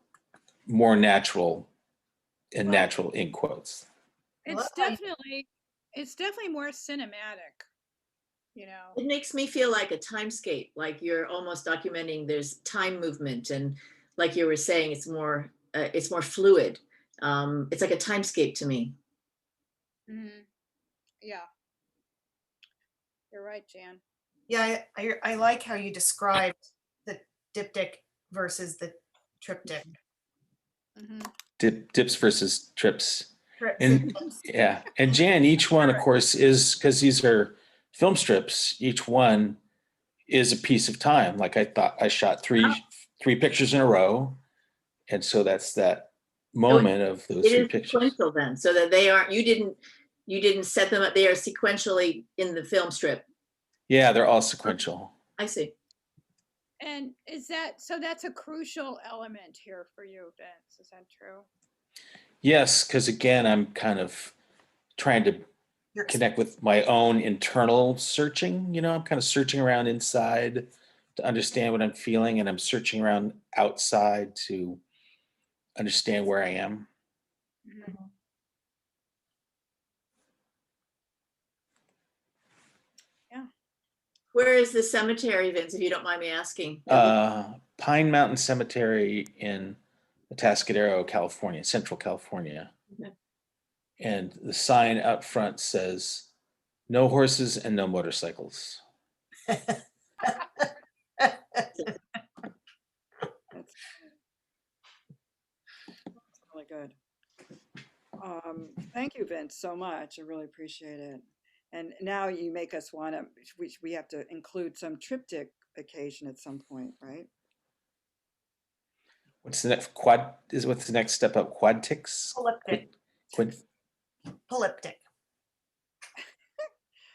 natural, and natural in quotes. it's definitely more cinematic, It makes me feel like a timescape, like you're almost documenting there's time movement, and like you were saying, it's more fluid. It's like a timescape to me. Yeah, you're right, Jan. Yeah, I like how you described the diptych versus the triptych. Dips versus trips. Trips And yeah, and Jan, each one, of course, is, because these are film strips, each one is a piece of time. Like I thought I shot three pictures in a row. And so that's that moment of those It three is pictures. sequential then, so that they aren't, you didn't set them up, they are sequentially in the film strip. Yeah, they're all sequential. I see. And that's a crucial element here for you, Vince. Is that true? Yes, because again, I'm kind of trying to connect with my own internal searching. I'm kind of searching around inside to understand what I'm feeling, and I'm searching around outside to understand where I am. Yeah. Where is the cemetery, Vince, if you don't mind me asking? Pine Mountain Cemetery in Atascadero, California, Central California. Okay. And the sign out front says, "No horses and no motorcycles." That's really good. Thank you, Vince, so much. I really appreciate it. And now you make us want to, we have to include some triptych occasion at some point, right? What's the next what's the next step up? Quadticks? Polyptych.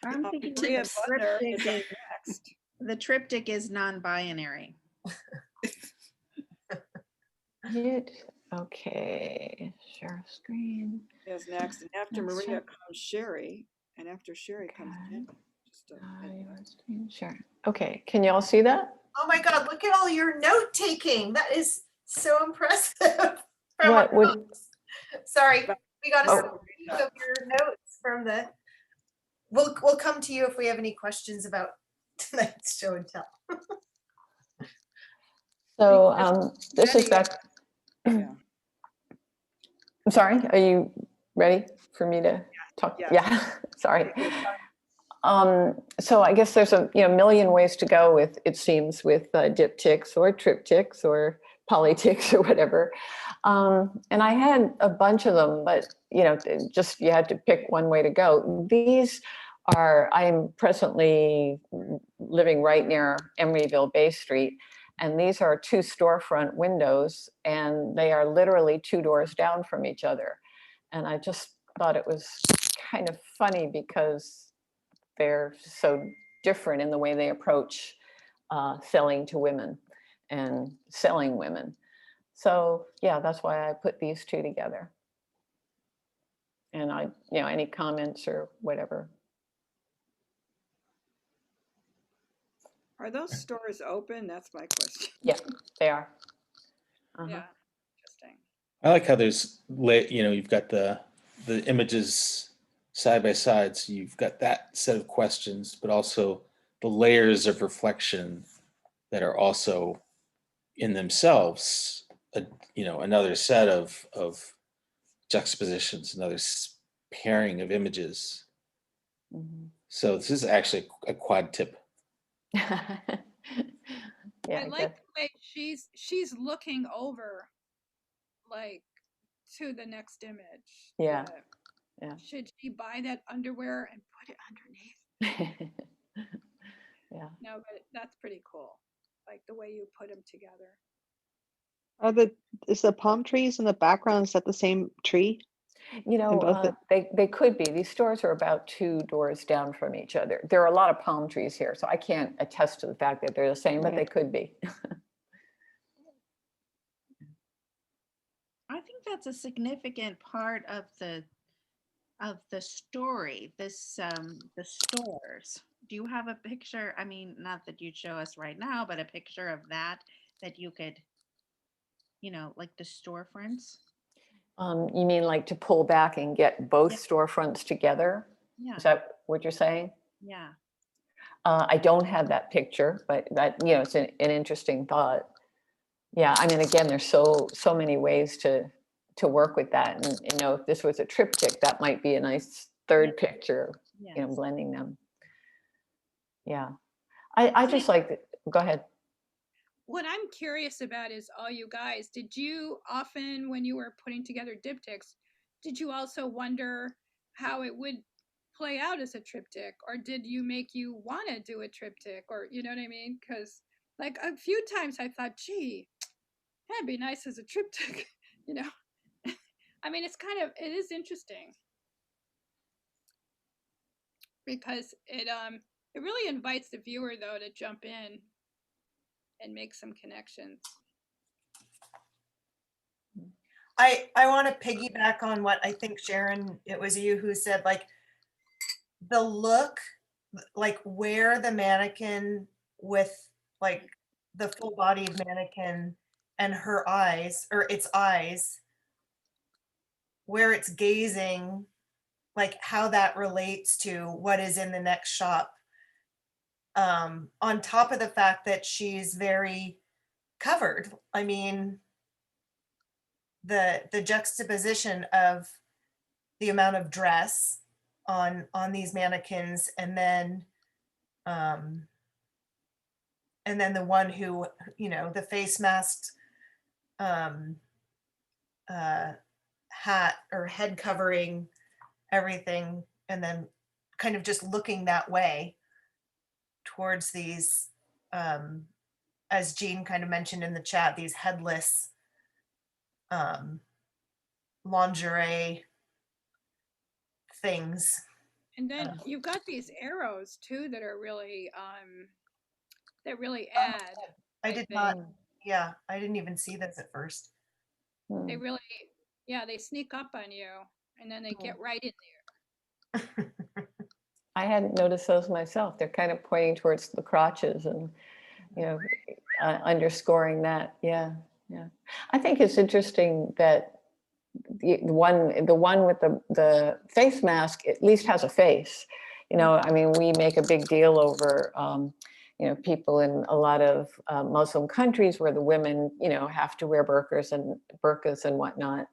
I'm thinking Maria the Butler is triptych up is, next. the triptych is non-binary. Okay, share screen. Is next, and after Let's Maria check. comes Sherry, and after Sherry comes Jen. Just Your screen share. Okay, can you all see that? Oh my God, look at all your note taking. That is so impressive. From What our would, notes. Sorry, we got a Oh. summary of your notes from the, we'll come to you if we have any questions about tonight's show and tell. so this is back, Yeah. I'm sorry, are you ready for me to talk? Yes. Yeah, sorry. So I guess there's a million ways to go with, it seems, with diptychs or triptychs or polytychs or whatever. And I had a bunch of them, but just you had to pick one way to go. These are, I'm presently living right near Emeryville Bay Street, and these are 2 storefront windows, and they are literally 2 doors down from each other. And I just thought it was kind of funny because they're so different in the way they approach selling to women and selling women. So yeah, that's why I put these 2 together. And I, any comments or whatever. Are those stores open? That's my question. Yeah, they are. Yeah, interesting. I like how there's, you've got the images side by side. So you've got that set of questions, but also the layers of reflection that are also in themselves, another set of juxtapositions, another pairing of images. Mhm. So this is actually a quad tip. Yeah, I like the way she's looking over, like, to the next image. Yeah. Yeah. Should she buy that underwear and put it underneath? Yeah. No, but that's pretty cool. Like the way you put them together. Is the palm trees in the background, is that the same tree? They could be. These stores are about 2 doors down from each other. There are a lot of palm trees here, so I can't attest to the fact that they're the same, but they could be. I think that's a significant part of the story. This the stores. Do you have a picture? I mean, not that you'd show us right now, but a picture of that you could, like the storefronts. You mean like to pull back and get both storefronts together? Yeah. Is that what you're saying? Yeah. I don't have that picture, but that, it's an interesting thought. Yeah, I mean, again, there's so many ways to work with that. And, if this was a triptych, that might be a nice third picture, Yes. blending them. Yeah. I just like, go ahead. What I'm curious about is, all you guys, did you often, when you were putting together diptychs, did you also wonder how it would play out as a triptych, or did you make you want to do a triptych, or you know what I mean? Because like a few times I thought, gee, that'd be nice as a triptych, I mean, it is interesting because it really invites the viewer though to jump in and make some connections. I want to piggyback on what I think, Sharon, it was you who said, like, the look, like where the mannequin with like the full bodied mannequin and her eyes, or its eyes, where it's gazing, like how that relates to what is in the next shop. On top of the fact that she's very covered. I mean, the juxtaposition of the amount of dress on these mannequins, and then the one who, the face masked hat or head covering everything, and then kind of just looking that way towards these, as Jean kind of mentioned in the chat, these headless lingerie things. And then you've got these arrows too that are really that really add. I did not, I didn't even see this at first. They really, they sneak up on you and then they get right in there. I hadn't noticed those myself. They're kind of pointing towards the crotches and, you know, underscoring that. Yeah, yeah. I think it's interesting that the one with the face mask at least has a face. You know, I mean, we make a big deal over, you know, people in a lot of Muslim countries where the women, you know, have to wear burqas and whatnot.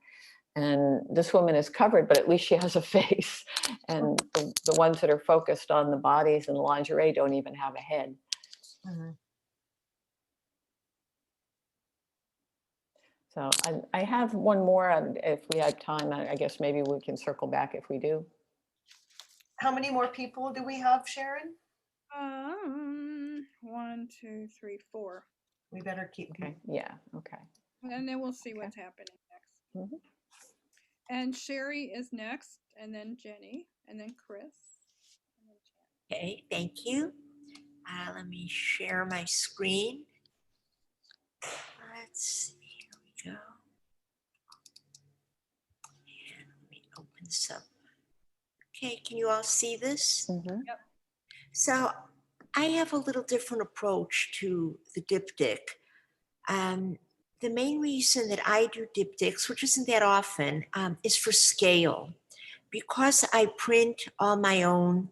And this woman is covered, but at least she has a face. And the ones that are focused on the bodies and the lingerie don't even have a head. Mhm. So I have one more, if we have time, I guess maybe we can circle back if we do. How many more people do we have, Sharon? 1, 2, 3, 4. We better keep. Okay, yeah, okay. And then we'll see what's happening next. Mhm. And Sherry is next, and then Jenny, and then Chris. And then Jan. Okay, thank you. Let me share my screen. Let's see, here we go. And let me open this up. Okay, can you all see this? Mhm. Yep. So I have a little different approach to the diptych. The main reason that I do diptychs, which isn't that often, is for scale. Because I print all my own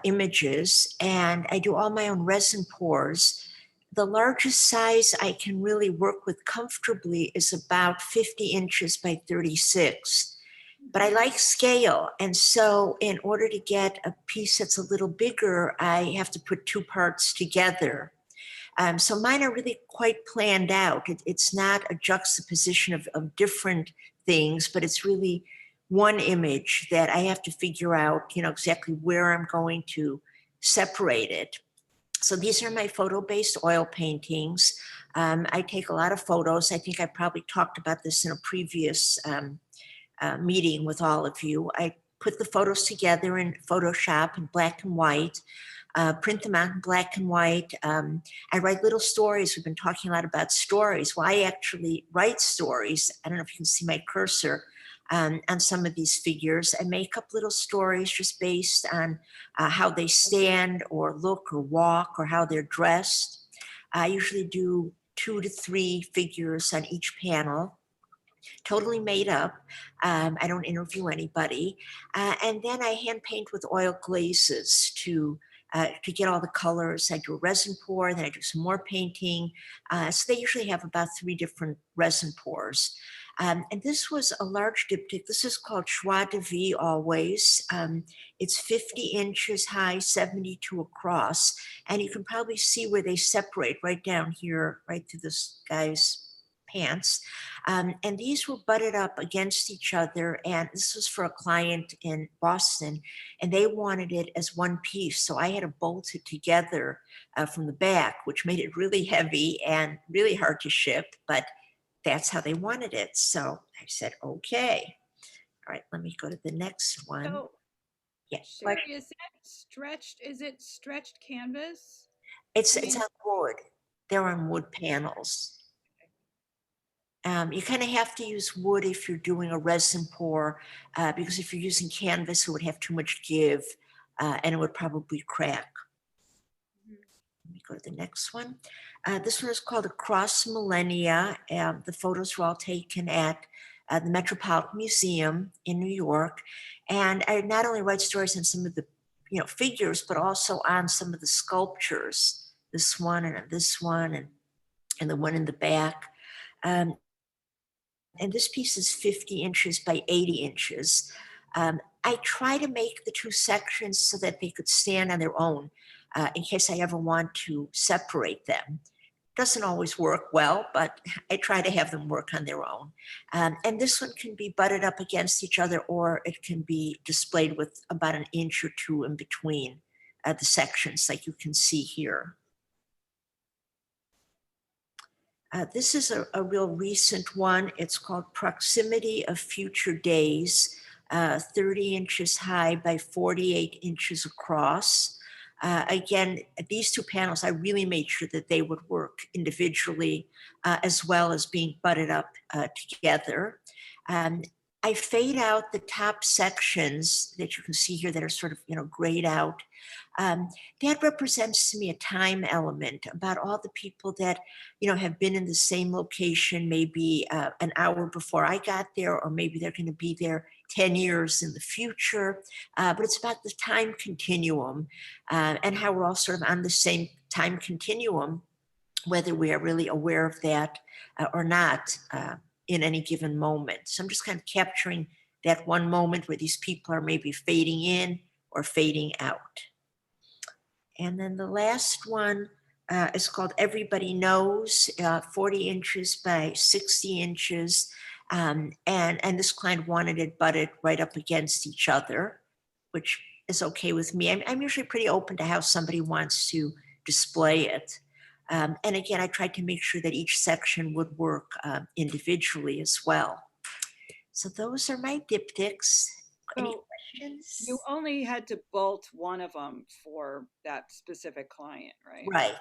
images and I do all my own resin pours, the largest size I can really work with comfortably is about 50 inches by 36. But I like scale. And so in order to get a piece that's a little bigger, I have to put two parts together. So mine are really quite planned out. It's not a juxtaposition of different things, but it's really one image that I have to figure out, you know, exactly where I'm going to separate it. So these are my photo-based oil paintings. I take a lot of photos. I think I probably talked about this in a previous meeting with all of you. I put the photos together in Photoshop in black and white. Print them out in black and white. I write little stories. We've been talking a lot about stories. Well, I actually write stories. I don't know if you can see my cursor on some of these figures. I make up little stories just based on how they stand or look or walk or how they're dressed. I usually do 2 to 3 figures on each panel. Totally made up. I don't interview anybody. And then I hand paint with oil glazes to get all the colors. I do a resin pour, then I do some more painting. So they usually have about 3 different resin pours. And this was a large diptych. This is called Joie de Vie Always. It's 50 inches high, 72 across. And you can probably see where they separate right down here, right through this guy's pants. And these were butted up against each other. And this was for a client in Boston, and they wanted it as one piece. So I had to bolt it together from the back, which made it really heavy and really hard to ship, but that's how they wanted it. So I said, okay. All right, let me go to the next one. So, Yes. Sherry, is that stretched? Is it stretched canvas? It's on wood. They're on wood panels. You kind of have to use wood if you're doing a resin pour, because if you're using canvas, it would have too much give and it would probably crack. Let me go to the next one. This one is called Across Millennia. The photos were all taken at the Metropolitan Museum in New York. And I not only write stories on some of the figures, but also on some of the sculptures. This one and this one and the one in the back. And this piece is 50 inches by 80 inches. I try to make the 2 sections so that they could stand on their own in case I ever want to separate them. Doesn't always work well, but I try to have them work on their own. And this one can be butted up against each other, or it can be displayed with about 1 inch or 2 in between the sections, like you can see here. This is a real recent one. It's called Proximity of Future Days, 30 inches high by 48 inches across. Again, these 2 panels, I really made sure that they would work individually as well as being butted up together. I I fade out the top sections that you can see here that are sort of, grayed out. That represents to me a time element about all the people that, have been in the same location maybe an hour before I got there, or maybe they're going to be there 10 years in the future. But it's about the time continuum and how we're all sort of on the same time continuum, whether we are really aware of that or not in any given moment. So I'm just kind of capturing that one moment where these people are maybe fading in or fading out. And then the last one is called Everybody Knows, 40 inches by 60 inches. And this client wanted it butted right up against each other, which is okay with me. I'm usually pretty open to how somebody wants to display it. And again, I tried to make sure that each section would work individually as well. So those are my diptychs. Any So questions? you only had to bolt one of them for that specific client, right? Right.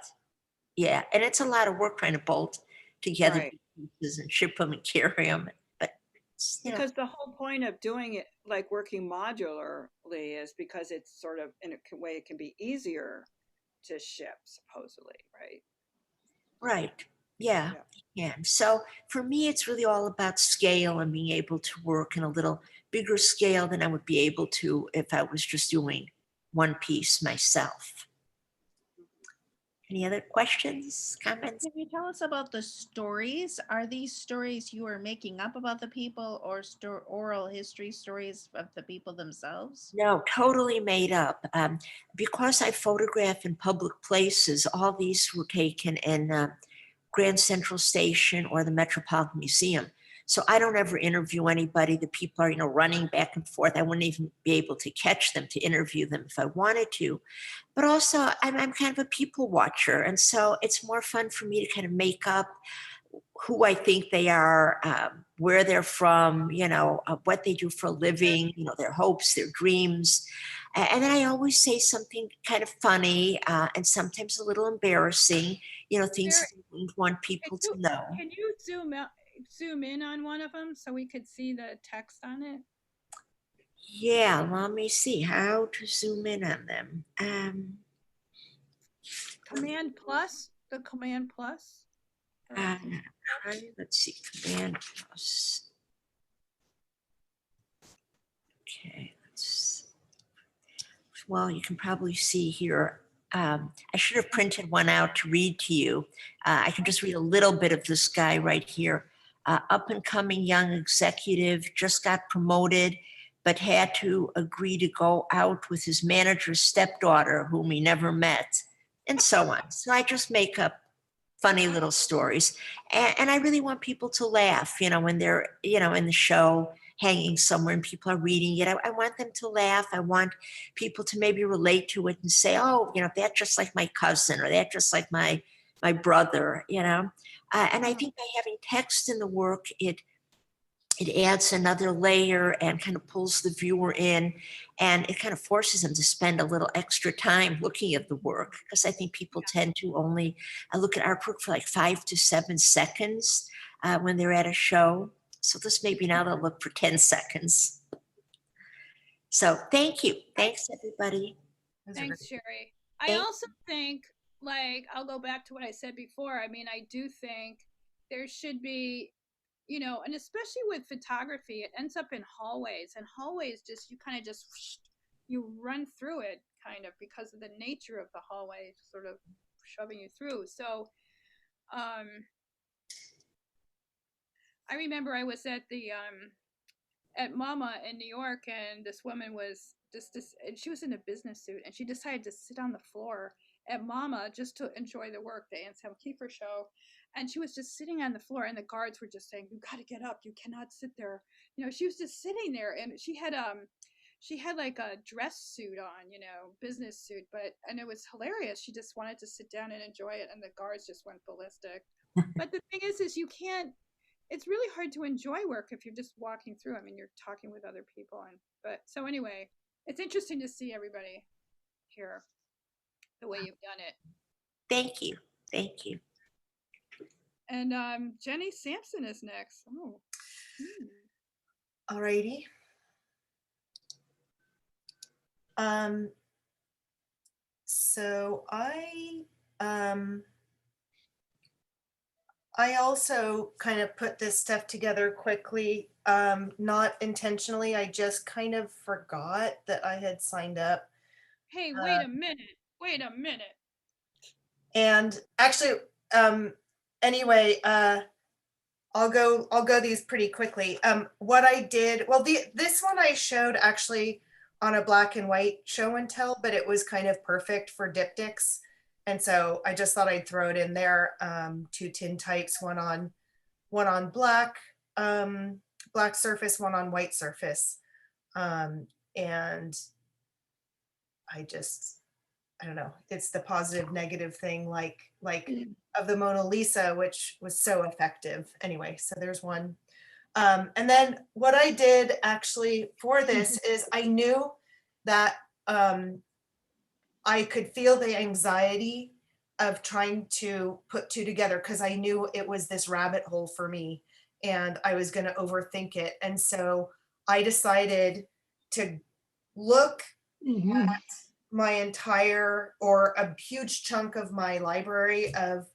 Yeah. And it's a lot of work trying to bolt together Right. pieces and ship them and carry them. But because the whole point of doing it like working modularly is because it's sort of in a way it can be easier to ship, supposedly, right? Right. Yeah. So for me, it's really all about scale and being able to work in a little bigger scale than I would be able to if I was just doing one piece myself. Any other questions, comments? Can you tell us about the stories? Are these stories you are making up about the people, or oral history stories of the people themselves? No, totally made up. Because I photograph in public places, all these were taken in Grand Central Station or the Metropolitan Museum. So I don't ever interview anybody. The people are, running back and forth. I wouldn't even be able to catch them to interview them if I wanted to. But also, I'm kind of a people watcher. And so it's more fun for me to kind of make up who I think they are, where they're from, what they do for a living, their hopes, their dreams. And then I always say something kind of funny and sometimes a little embarrassing, things that I wouldn't want people to know. Can you zoom in on one of them so we could see the text on it? Yeah, let me see how to zoom in on them. Command plus, the command plus. Let's see, command plus. Okay, well, you can probably see here. I should have printed one out to read to you. I can just read a little bit of this guy right here. Up and coming young executive, just got promoted, but had to agree to go out with his manager's stepdaughter, whom he never met, and so on. So I just make up funny little stories. And I really want people to laugh, when they're, in the show, hanging somewhere and people are reading it. I want them to laugh. I want people to maybe relate to it and say, oh, that's just like my cousin, or that's just like my brother, And I think by having text in the work, it adds another layer and kind of pulls the viewer in, and it kind of forces them to spend a little extra time looking at the work, because I think people tend to only look at artwork for like 5 to 7 seconds when they're at a show. So this maybe now they'll look for 10 seconds. So thank you. Thanks, everybody. Thanks, Sherry. I also think, I'll go back to what I said before. I mean, I do think there should be, and especially with photography, it ends up in hallways, and hallways you kind of you run through it kind of because of the nature of the hallway sort of shoving you through. So, I remember I was at at Mama in New York, and this woman was and she was in a business suit, and she decided to sit on the floor at Mama just to enjoy the work, the Anselm Kiefer show. And she was just sitting on the floor, and the guards were just saying, "You got to get up. You cannot sit there." She was just sitting there, and she had like a dress suit on, business suit, and it was hilarious. She just wanted to sit down and enjoy it, and the guards just went ballistic. But the thing is you can't. It's really hard to enjoy work if you're just walking through. I mean, you're talking with other people, so anyway, it's interesting to see everybody here the way you've done it. Thank you. Thank you. And Jenny Sampson is next. Oh. Alrighty. So I also kind of put this stuff together quickly, not intentionally. I just kind of forgot that I had signed up. Hey, wait a minute. Wait a minute. And actually, anyway, I'll go these pretty quickly. What I did, well, this one I showed actually on a black and white show and tell, but it was kind of perfect for Dyptichs. And so I just thought I'd throw it in there. Two tin types, one on black, black surface, one on white surface. And I don't know, it's the positive negative thing, like of the Mona Lisa, which was so effective. Anyway, so there's one. And then what I did actually for this is I knew that I could feel the anxiety of trying to put two together, because I knew it was this rabbit hole for me and I was going to overthink it. And so I decided to look at my entire, or a huge chunk of my library of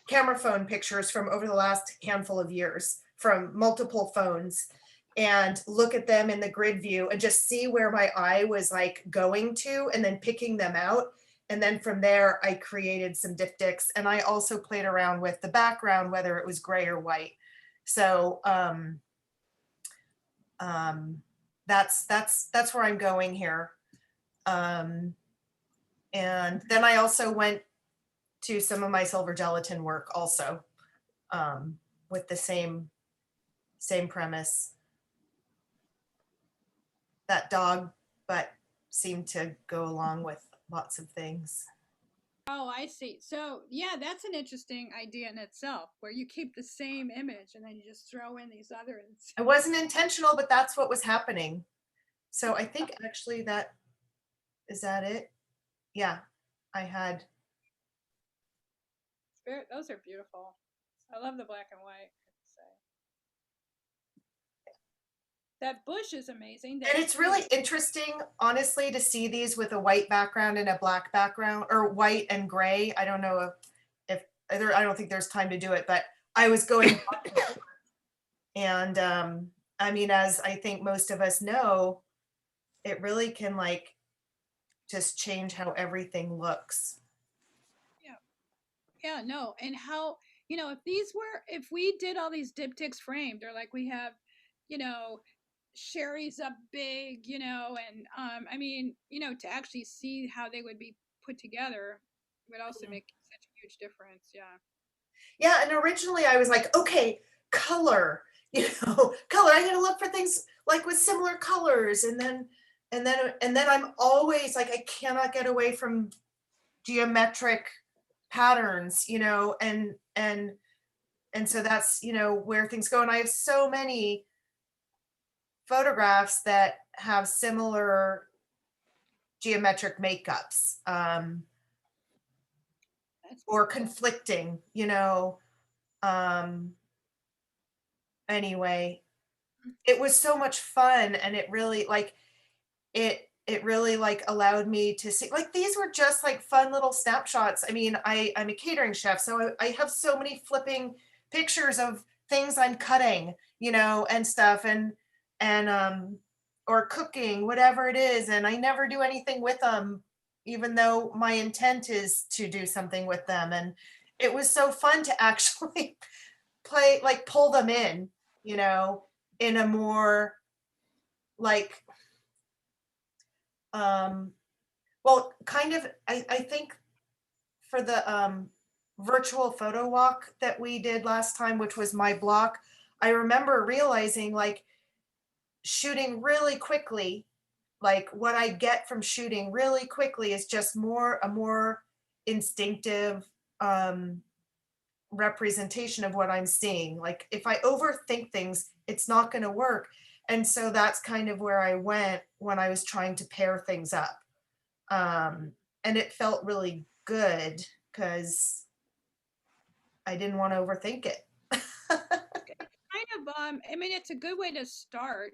camera phone pictures from over the last handful of years from multiple phones, and look at them in the grid view and just see where my eye was like going to, and then picking them out. And then from there, I created some Dyptichs, and I also played around with the background, whether it was gray or white. So that's where I'm going here. And then I also went to some of my silver gelatin work also, with the same premise. That dog butt seemed to go along with lots of things. Oh, I see. So yeah, that's an interesting idea in itself, where you keep the same image and then you just throw in these others. It wasn't intentional, but that's what was happening. So I think actually is that it? Yeah, I had. Those are beautiful. I love the black and white. That bush is amazing. And it's really interesting, honestly, to see these with a white background and a black background, or white and gray. I don't know if I don't think there's time to do it, but I was going and I mean, as I think most of us know, it really can like just change how everything looks. Yeah, no. And how, if we did all these Dyptichs framed, or like we have, Sherry's up big, and I mean, to actually see how they would be put together would also make such a huge difference. Yeah, and originally I was like, okay, color, color. I gotta look for things like with similar colors, and then I'm always like, I cannot get away from geometric patterns, and so that's where things go. And I have so many photographs that have similar geometric makeups, or conflicting, anyway, it was so much fun, and it really like it really like allowed me to see, like, these were just like fun little snapshots. I mean, I'm a catering chef, so I have so many flipping pictures of things I'm cutting, and stuff, and or cooking, whatever it is, and I never do anything with them, even though my intent is to do something with them. And it was so fun to actually pull them in, in a more like, well, kind of, I think for the virtual photo walk that we did last time, which was my block, I remember realizing like shooting really quickly, like what I get from shooting really quickly is just a more instinctive representation of what I'm seeing. Like if I overthink things, it's not going to work. And so that's kind of where I went when I was trying to pair things up. And it felt really good because I didn't want to overthink it. I mean, it's a good way to start,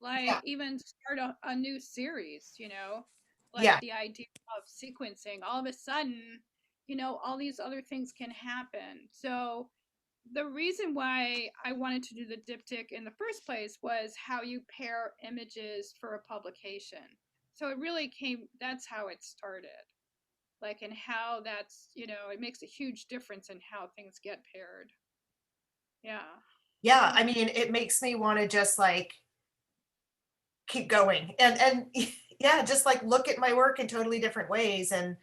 like Yeah. even start a new series, you know, like Yeah. the idea of sequencing. All of a sudden, you know, all these other things can happen. So the reason why I wanted to do the diptych in the first place was how you pair images for a publication. So it really came, that's how it started. Like, and how that's, you know, it makes a huge difference in how things get paired. Yeah. Yeah, I mean, it makes me want to just like keep going and yeah, just like look at my work in totally different ways and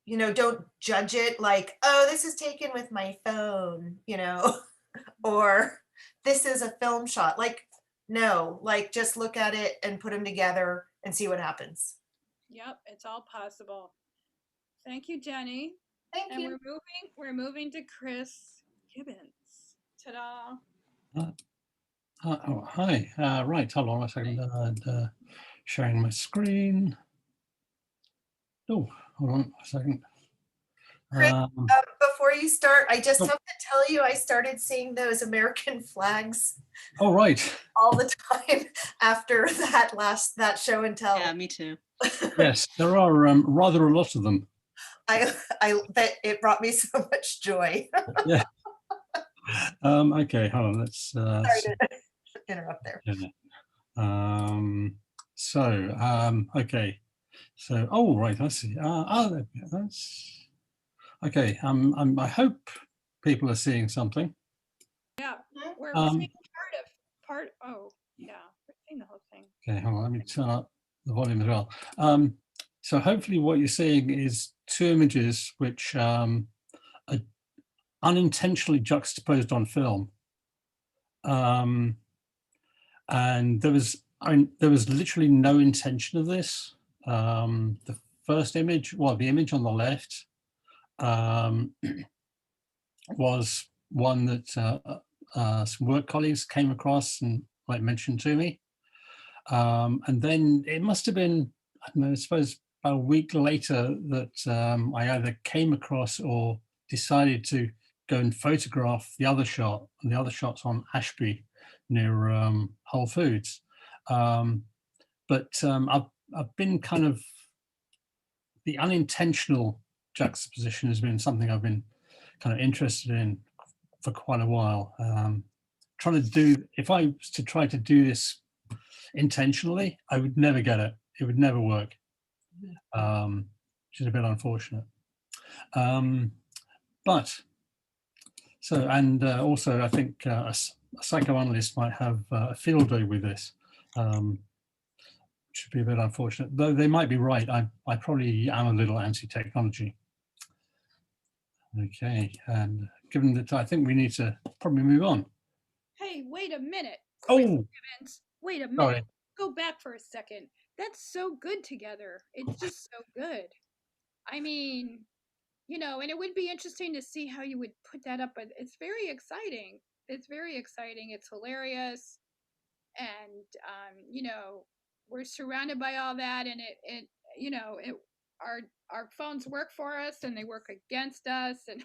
you know, don't judge it like, oh, this is taken with my phone, you know, or this is a film shot. Like, no, like just look at it and put them together and see what happens. Yep, it's all possible. Thank you, Jenny. Thank And you. we're moving to Chris Gibbons. Ta-da. Oh, hi. Right, hold on a second. Sharing my screen. Oh, hold on a second. Chris, before you start, I just Oh. have to tell you, I started seeing those American flags Oh, right. all the time after that show and tell. Yeah, me too. Yes, there are rather a lot of them. I bet it brought me so much joy. Yeah. Okay, hold on. Let's Sorry to interrupt there. yeah. Okay. So, oh, right, I see. That's okay. I hope people are seeing something. Yeah, we're seeing part. Oh, yeah, we're seeing the whole thing. Okay, hold on. Let me turn up the volume as well. So hopefully, what you're seeing is two images which are unintentionally juxtaposed on film. And there was literally no intention of this. The first image, well, the image on the left was one that some work colleagues came across and like mentioned to me. And then it must have been, I don't know, I suppose about a week later that I either came across or decided to go and photograph the other shot. And the other shot's on Ashby near Whole Foods. But I've been kind of, the unintentional juxtaposition has been something I've been kind of interested in for quite a while. Trying to do, if I was to try to do this intentionally, I would never get it. It would never work, which is a bit unfortunate. But so, and also I think a psychoanalyst might have a field day with this, which would be a bit unfortunate, though they might be right. I probably am a little anti-technology. Okay, and given that I think we need to probably move on. Hey, wait a minute. Oh, Gibbons, wait a minute. sorry. Go back for a second. That's so good together. It's just so good. I mean, you know, and it would be interesting to see how you would put that up, but it's very exciting. It's very exciting. It's hilarious. And, you know, we're surrounded by all that, and it you know, our phones work for us and they work against us. And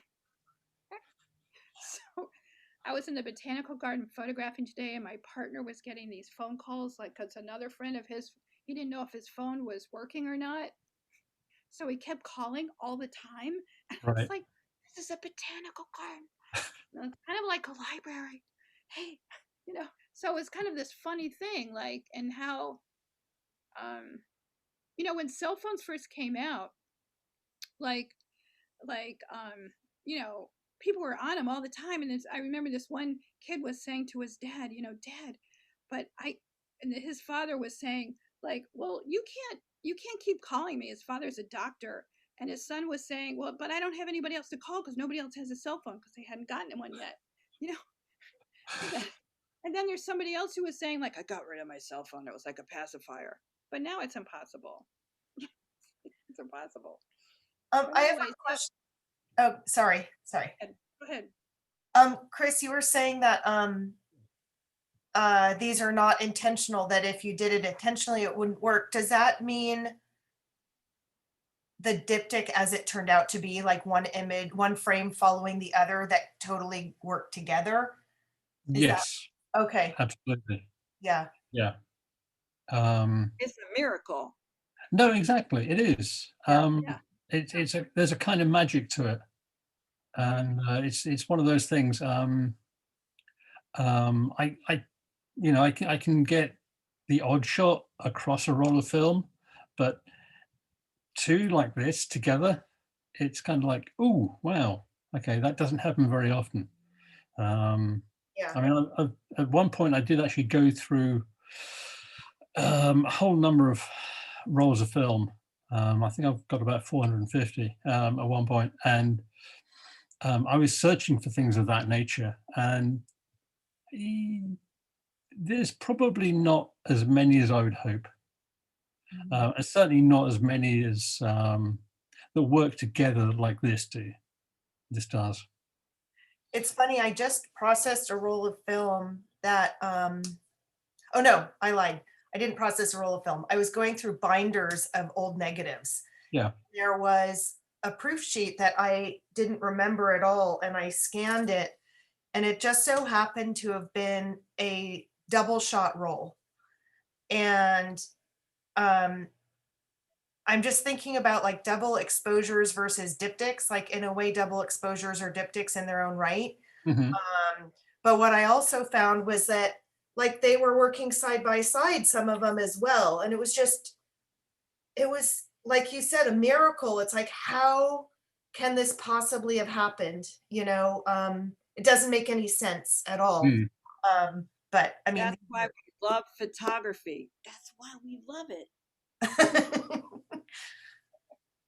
so I was in the botanical garden photographing today, and my partner was getting these phone calls, like, because another friend of his, he didn't know if his phone was working or not. So he kept calling all the time. And I was like, this is a botanical garden. It's kind of like a library. Hey, you know, so it's kind of this funny thing, like, and how, you know, when cell phones first came out, like, you know, people were on them all the time. And I remember this one kid was saying to his dad, you know, Dad, but and his father was saying, like, well, you can't keep calling me. His father's a doctor. And his son was saying, well, but I don't have anybody else to call because nobody else has a cell phone because they hadn't gotten one yet, you know. And then there's somebody else who was saying, like, I got rid of my cell phone. It was like a pacifier. But now it's impossible. It's impossible. I have a question. Oh, sorry. Go ahead. Chris, you were saying that these are not intentional, that if you did it intentionally, it wouldn't work. Does that mean the diptych as it turned out to be, like one image, one frame following the other that totally worked together? Is that- Yes, Okay, absolutely. yeah. Yeah. It's a miracle. No, exactly. It is. Yeah. There's a kind of magic to it, and it's one of those things. I can get the odd shot across a roll of film, but two like this together, it's kind of like, oh wow, okay, that doesn't happen very often. Yeah. I mean, at one point I did actually go through a whole number of rolls of film. I think I've got about 450 at one point, and I was searching for things of that nature, and there's probably not as many as I would hope. And certainly not as many as that work together like this does. It's funny, I just processed a roll of film that, oh no, I lied. I didn't process a roll of film. I was going through binders of old negatives. Yeah. There was a proof sheet that I didn't remember at all, and I scanned it, and it just so happened to have been a double shot roll. And I'm just thinking about like double exposures versus diptychs. Like in a way, double exposures are diptychs in their own right. Mhm. But what I also found was that like they were working side by side, some of them as well. And it was like you said, a miracle. It's like, how can this possibly have happened? You know, it doesn't make any sense at all. But I mean, that's why we love photography. That's why we love it.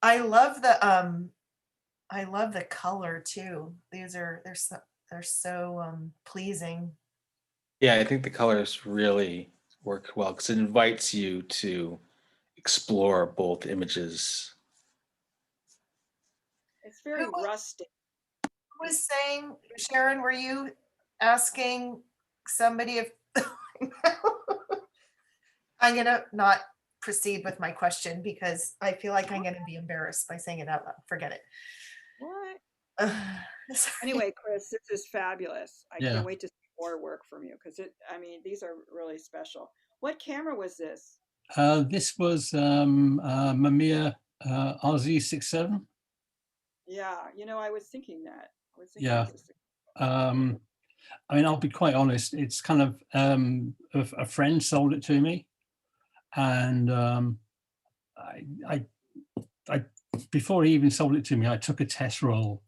I love the color too. They're so pleasing. Yeah, I think the colors really work well because it invites you to explore both images. It's very rustic. Who was saying, Sharon, were you asking somebody if I'm gonna not proceed with my question because I feel like I'm gonna be embarrassed by saying it out loud. Forget it. What? Anyway, Chris, this is fabulous. I Yeah. can't wait to see more work from you because these are really special. What camera was this? This was Mamiya RZ67. Yeah, I was thinking that. Yeah. I mean, I'll be quite honest. It's kind of a friend sold it to me, and I before he even sold it to me, I took a test roll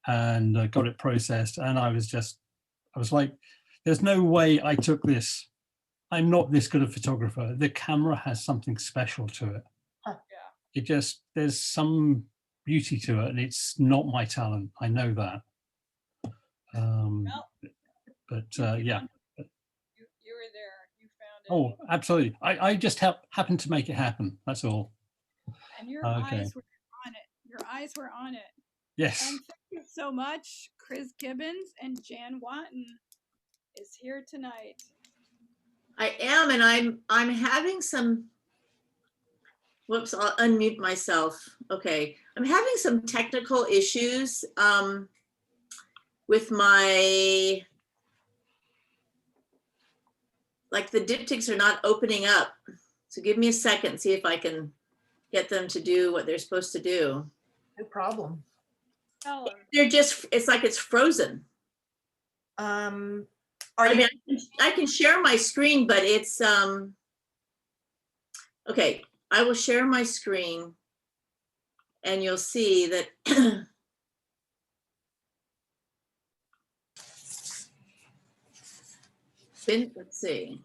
and got it processed, and I was like, there's no way I took this. I'm not this good a photographer. The camera has something special to it. Huh. Yeah. There's some beauty to it, and it's not my talent. I know that. But yeah. You were there. You found it. Oh, absolutely. I just happened to make it happen. That's all. And your eyes were on it. Your eyes were on it. Yes. And thank you so much. Chris Gibbons and Jan Watton is here tonight. I am, and I'm having some, whoops, I'll unmute myself. Okay, I'm having some technical issues with my, like the diptychs are not opening up. So give me a second, see if I can get them to do what they're supposed to do. No problem. They're just, it's like it's frozen. I can share my screen, but it's, okay, I will share my screen and you'll see that let's see.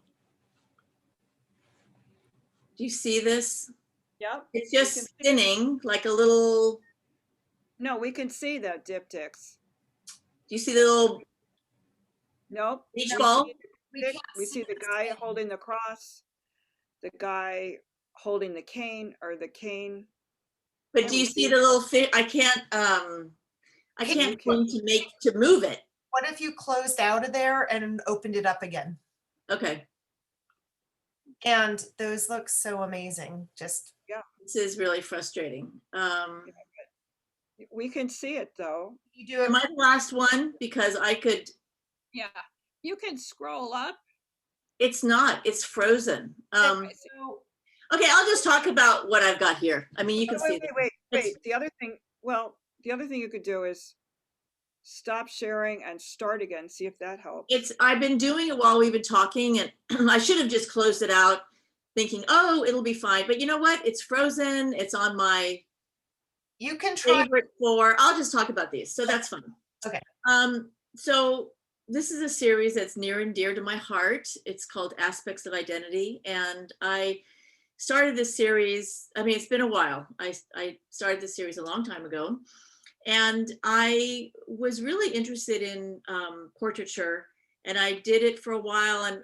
Do you see this? Yep. It's just spinning like a little. No, we can see the diptychs. Do you see the little? Nope. Beach ball? We see the guy holding the cross, the guy holding the cane or the cane. But do you see the little fish? I can't seem to move it. What if you closed out of there and opened it up again? Okay. And those look so amazing. Just yeah, this is really frustrating. We can see it though. You do it. My last one because I could. Yeah. You can scroll up. It's not, it's frozen. Okay, so Okay, I'll just talk about what I've got here. I mean, you can see Wait, that. wait, wait. It's- The other thing, well, the other thing you could do is stop sharing and start again. See if that helps. I've been doing it while we've been talking, and I should have just closed it out thinking, oh, it'll be fine. But you know what? It's frozen. It's on my You can try. favorite floor. I'll just talk about these. So that's fine. Okay. So this is a series that's near and dear to my heart. It's called Aspects of Identity. And I started this series, I mean, it's been a while. I started this series a long time ago. And I was really interested in portraiture. And I did it for a while and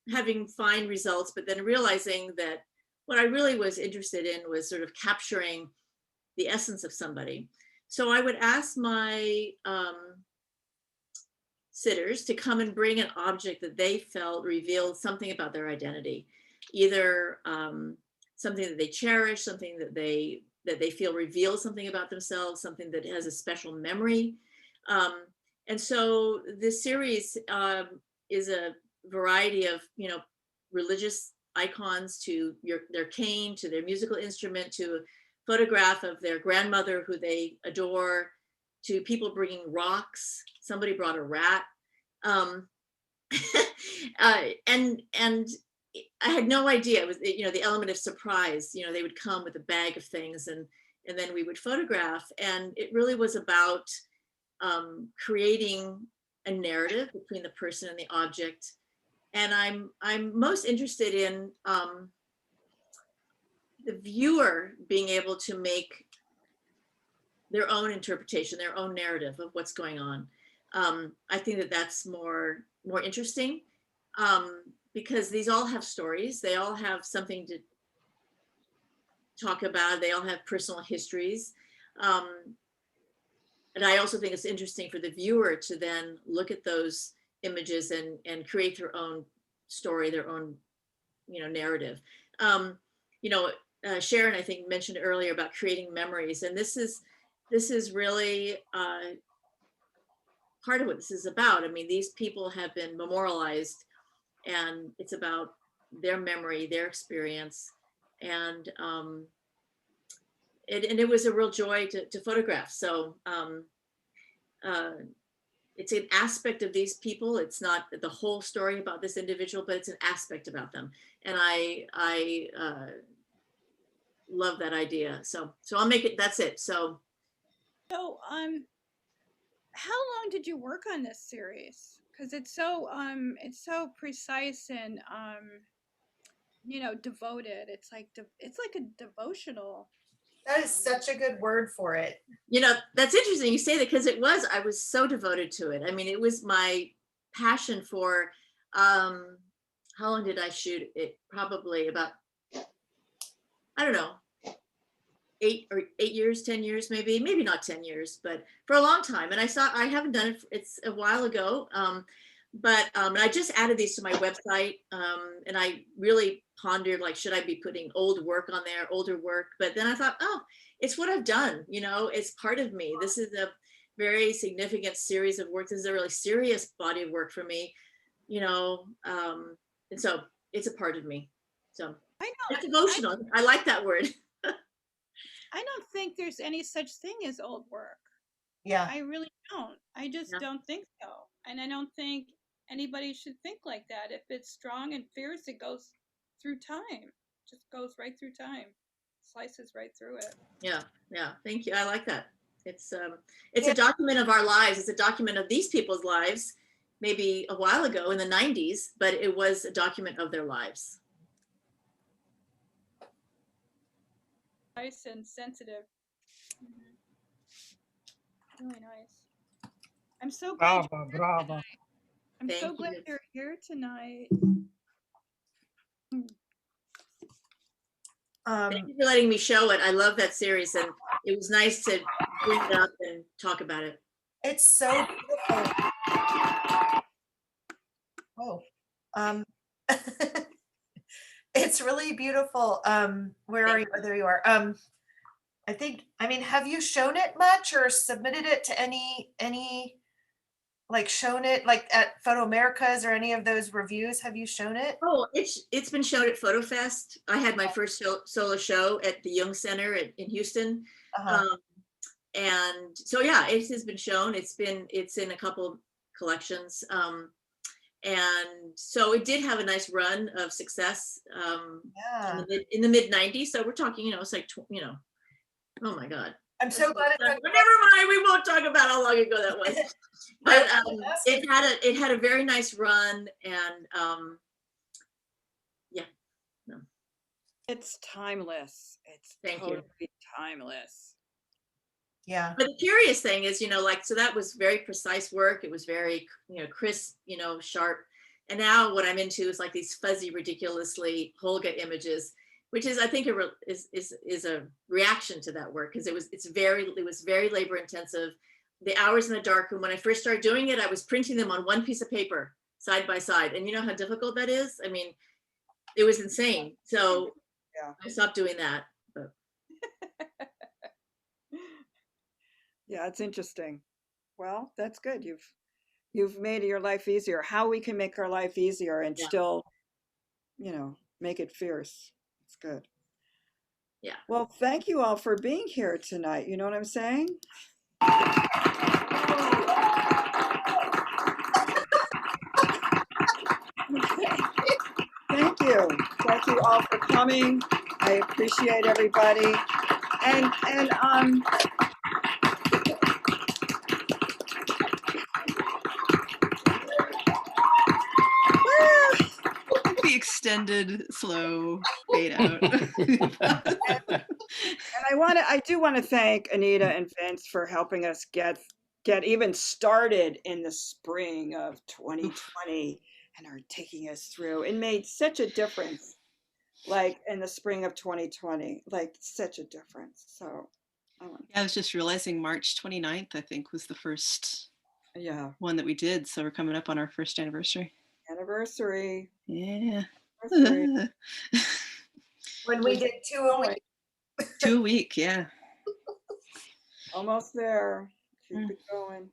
having fine results, but then realizing that what I really was interested in was sort of capturing the essence of somebody. So I would ask my sitters to come and bring an object that they felt revealed something about their identity, either something that they cherish, something that they feel reveals something about themselves, something that has a special memory. And so this series is a variety of, you know, religious icons to their cane, to their musical instrument, to a photograph of their grandmother who they adore, to people bringing rocks. Somebody brought a rat. And I had no idea. It was, you know, the element of surprise. You know, they would come with a bag of things, and then we would photograph. And it really was about creating a narrative between the person and the object. And I'm most interested in the viewer being able to make their own interpretation, their own narrative of what's going on. I think that that's more interesting because these all have stories. They all have something to talk about. They all have personal histories. And I also think it's interesting for the viewer to then look at those images and create their own story, their own, you know, narrative. You know, Sharon, I think, mentioned earlier about creating memories, and this is really part of what this is about. I mean, these people have been memorialized, and it's about their memory, their experience, and it was a real joy to photograph. So it's an aspect of these people. It's not the whole story about this individual, but it's an aspect about them. And I love that idea. So I'll make it, that's it. So how long did you work on this series? Because it's so precise and you know, devoted. It's like a devotional. That is such a good word for it. You know, that's interesting you say that, because I was so devoted to it. I mean, it was my passion for, how long did I shoot it? Probably about, I don't know, 8 years, 10 years, maybe not 10 years, but for a long time. And I haven't done it, it's a while ago. But I just added these to my website, and I really pondered, like, should I be putting old work on there, older work? But then I thought, oh, it's what I've done, you know, it's part of me. This is a very significant series of work. This is a really serious body of work for me, you know, and so it's a part of me. So I know, it's devotional. I like that word. I don't think there's any such thing as old work. Yeah. I really don't. I just don't think so. And I don't think anybody should think like that. If it's strong and fierce, it goes through time. Just goes right through time. Slices right through it. Yeah. Thank you. I like that. It's a document of our lives. It's a document of these people's lives, maybe a while ago in the 90s, but it was a document of their lives. Nice and sensitive. Really nice. I'm so glad. Brava. I'm so glad you're here tonight. Thank you for letting me show it. I love that series, and it was nice to bring it up and talk about it. It's so beautiful. Oh, it's really beautiful. Where are you? Oh, there you are. I mean, have you shown it much or submitted it to any like shown it like at Photo Americas or any of those reviews? Have you shown it? Oh, it's been shown at Photo Fest. I had my first solo show at the Jung Center in Houston. And so yeah, it has been shown. It's in a couple collections. And so it did have a nice run of success in the mid 90s. So we're talking, it's like, oh my God. I'm so glad it's but never mind, we won't talk about how long ago that was. But it had a very nice run, and yeah, no. It's timeless. It's totally timeless. Yeah. But the curious thing is, so that was very precise work. It was very, crisp, sharp. And now what I'm into is like these fuzzy, ridiculously Holga images, which is, I think, is a reaction to that work, because it was very labor intensive. The hours in the darkroom, when I first started doing it, I was printing them on one piece of paper side by side. And you know how difficult that is? I mean, it was insane. So yeah. I stopped doing that. But. Yeah, it's interesting. Well, that's good. You've made your life easier. How we can make our life easier and still, make it fierce. It's good. Yeah. Well, thank you all for being here tonight. You know what I'm saying? Thank you. Thank you all for coming. I appreciate everybody. And the extended slow fade out. And I do want to thank Anita and Vince for helping us get even started in the spring of 2020 and are taking us through. It made such a difference, like in the spring of 2020, like such a difference. So I was just realizing March 29th, I think, was the first one that we did. So we're coming up on our first anniversary. Yeah. When we did 2 a week. 2 a week, yeah. Almost there. Keep it going.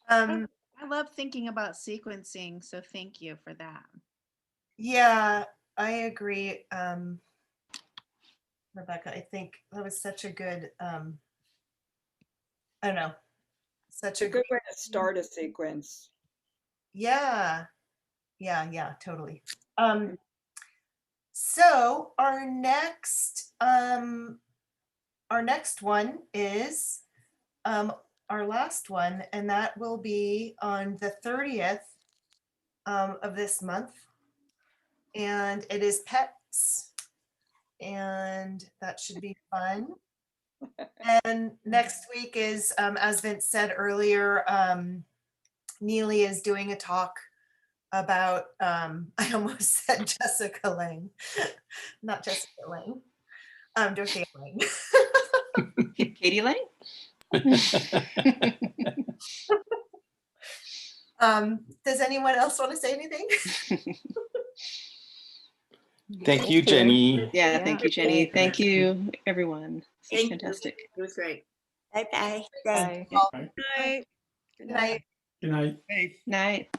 I love thinking about sequencing, so thank you for that. Yeah, I agree. Rebecca, I think that was such a good, I don't know, such a good way to start a sequence. Yeah, totally. So our next one is our last one, and that will be on the 30th of this month, and it is pets, and that should be fun. And next week is, as Vince said earlier, Neely is doing a talk about, I almost said Jessica Lange, not Jessica Lange, Dorothea Lange. Katie Lange? Does anyone else want to say anything? Thank you, Jenny. Yeah, thank you, Jenny. Thank you, everyone. It's fantastic. It was great. Bye-bye. Bye. Good night. Good night. Good night. Night.